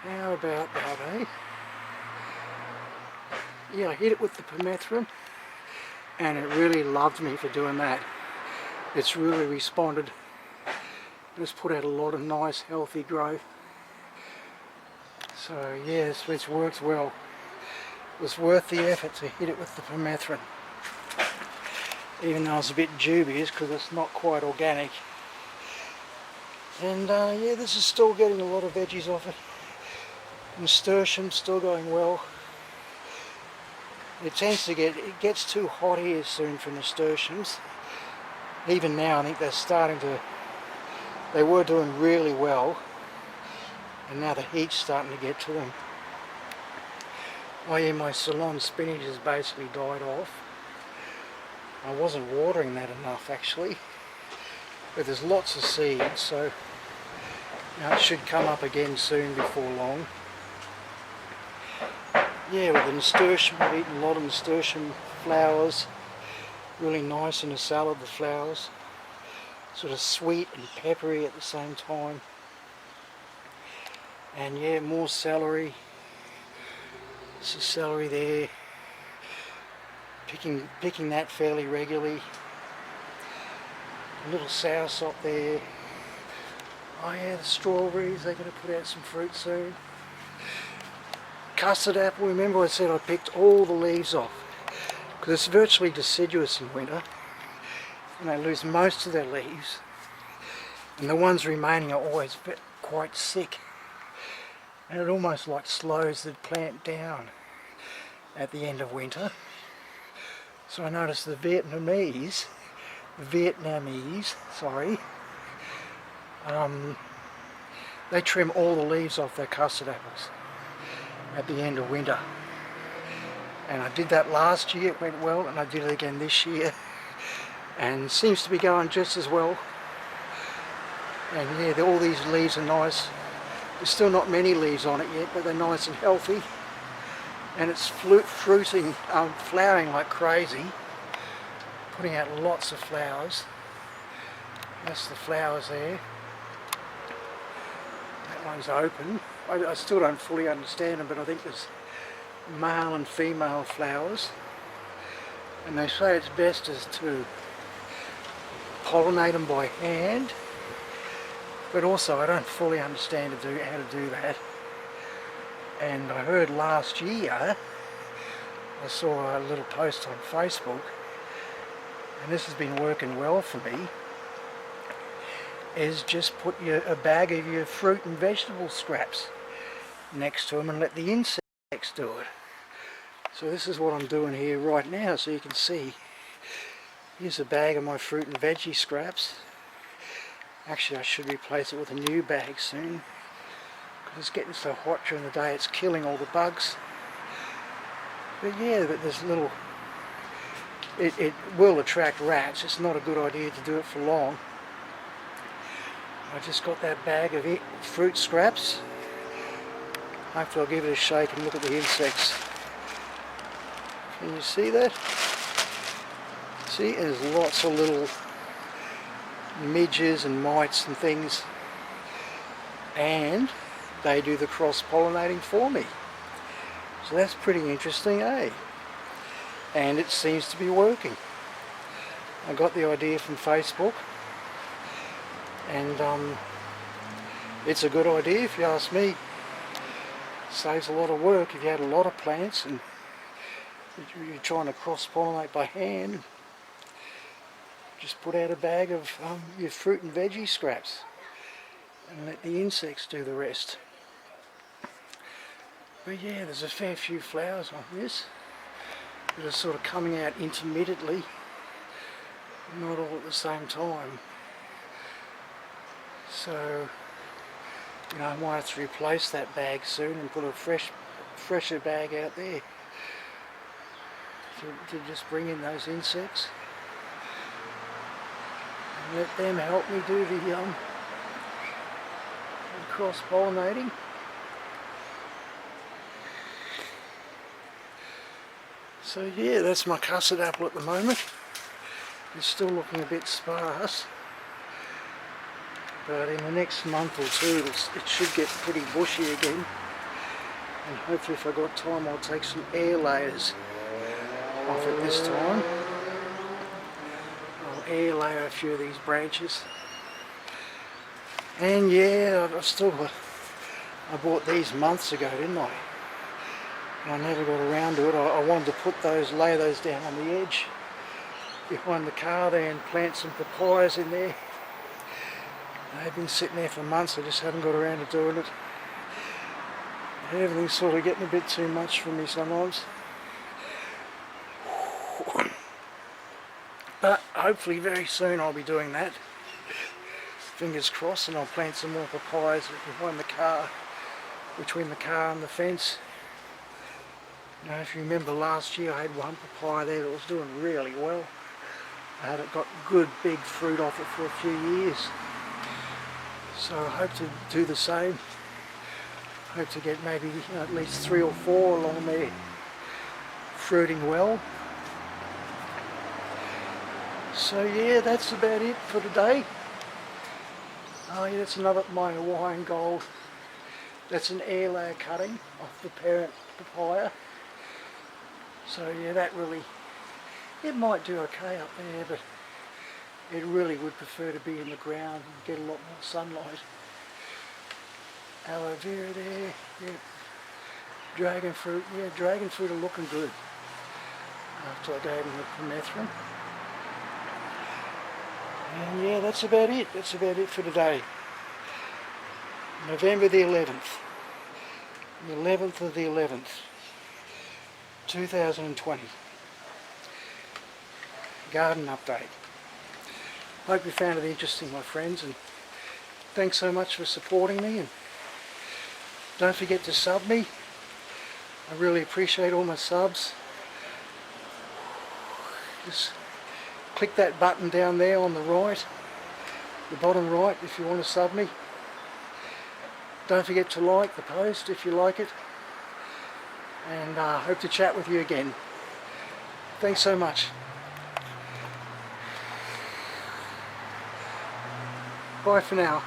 How about that, eh? Yeah, I hit it with the permethrin, and it really loved me for doing that. It's really responded. It's put out a lot of nice healthy growth. So yes, it's worked well. It was worth the effort to hit it with the permethrin, even though I was a bit dubious because it's not quite organic. And yeah, this is still getting a lot of veggies off it. Nasturtium still going well. It gets too hot here soon for nasturtiums. Even now I think they're starting to, they were doing really well, and now the heat's starting to get to them. Oh yeah, my Ceylon spinach has basically died off. I wasn't watering that enough actually, but there's lots of seeds, so it should come up again soon before long. Yeah, with the nasturtium, I've eaten a lot of nasturtium flowers. Really nice in a salad, the flowers. Sort of sweet and peppery at the same time. And yeah, more celery. There's celery there. Picking that fairly regularly. A little soursop there. Oh yeah, the strawberries, they're going to put out some fruit soon. Custard apple, remember I said I picked all the leaves off because it's virtually deciduous in winter and they lose most of their leaves, and the ones remaining are always quite sick, and it almost like slows the plant down at the end of winter. So I noticed the Vietnamese, they trim all the leaves off their custard apples at the end of winter, and I did that last year, it went well, and I did it again this year, and seems to be going just as well. And yeah, all these leaves are nice. There's still not many leaves on it yet, but they're nice and healthy, and it's flowering like crazy, putting out lots of flowers. That's the flowers there. That one's open. I still don't fully understand them, but I think there's male and female flowers, and they say it's best is to pollinate them by hand, but also I don't fully understand how to do that. And I heard last year, I saw a little post on Facebook, and this has been working well for me, is just put a bag of your fruit and vegetable scraps next to them and let the insects do it. So this is what I'm doing here right now, so you can see. Here's a bag of my fruit and veggie scraps. Actually I should replace it with a new bag soon, because it's getting so hot during the day it's killing all the bugs. But yeah, but there's little, it will attract rats. It's not a good idea to do it for long. I just got that bag of fruit scraps. Hopefully I'll give it a shake and look at the insects. Can you see that? See, there's lots of little midges and mites and things, and they do the cross-pollinating for me. So that's pretty interesting, eh? And it seems to be working. I got the idea from Facebook, and it's a good idea if you ask me. Saves a lot of work if you had a lot of plants and you're trying to cross-pollinate by hand. Just put out a bag of your fruit and veggie scraps and let the insects do the rest. But yeah, there's a fair few flowers on this that are sort of coming out intermittently, not all at the same time. So, you know, I might have to replace that bag soon and put a fresher bag out there to just bring in those insects and let them help me do the cross-pollinating. So yeah, that's my custard apple at the moment. It's still looking a bit sparse, but in the next month or two it should get pretty bushy again, and hopefully if I've got time I'll take some air layers off it this time. I'll air layer a few of these branches. And yeah, I bought these months ago, didn't I? And I never got around to it. I wanted to lay those down on the edge behind the car there and plant some papayas in there. They've been sitting there for months, I just haven't got around to doing it. Everything's sort of getting a bit too much for me sometimes. But hopefully very soon I'll be doing that. Fingers crossed, and I'll plant some more papayas behind the car, between the car and the fence. You know, if you remember last year I had one papaya there that was doing really well. I had got good big fruit off it for a few years. So I hope to do the same. Hope to get maybe at least 3 or 4 along there fruiting well. So yeah, that's about it for today. Oh yeah, that's my Hawaiian Gold. That's an air layer cutting off the parent papaya. So yeah, it might do okay up there, but it really would prefer to be in the ground and get a lot more sunlight. Aloe vera there, yeah. Dragon fruit are looking good after I gave them the permethrin. And yeah, that's about it. That's about it for today. November the 11th. The 11th of the 11th. 2020. Garden update. Hope you found it interesting, my friends, and thanks so much for supporting me, and don't forget to sub me. I really appreciate all my subs. Just click that button down there on the right, the bottom right, if you want to sub me. Don't forget to like the post if you like it, and I hope to chat with you again. Thanks so much. Bye for now.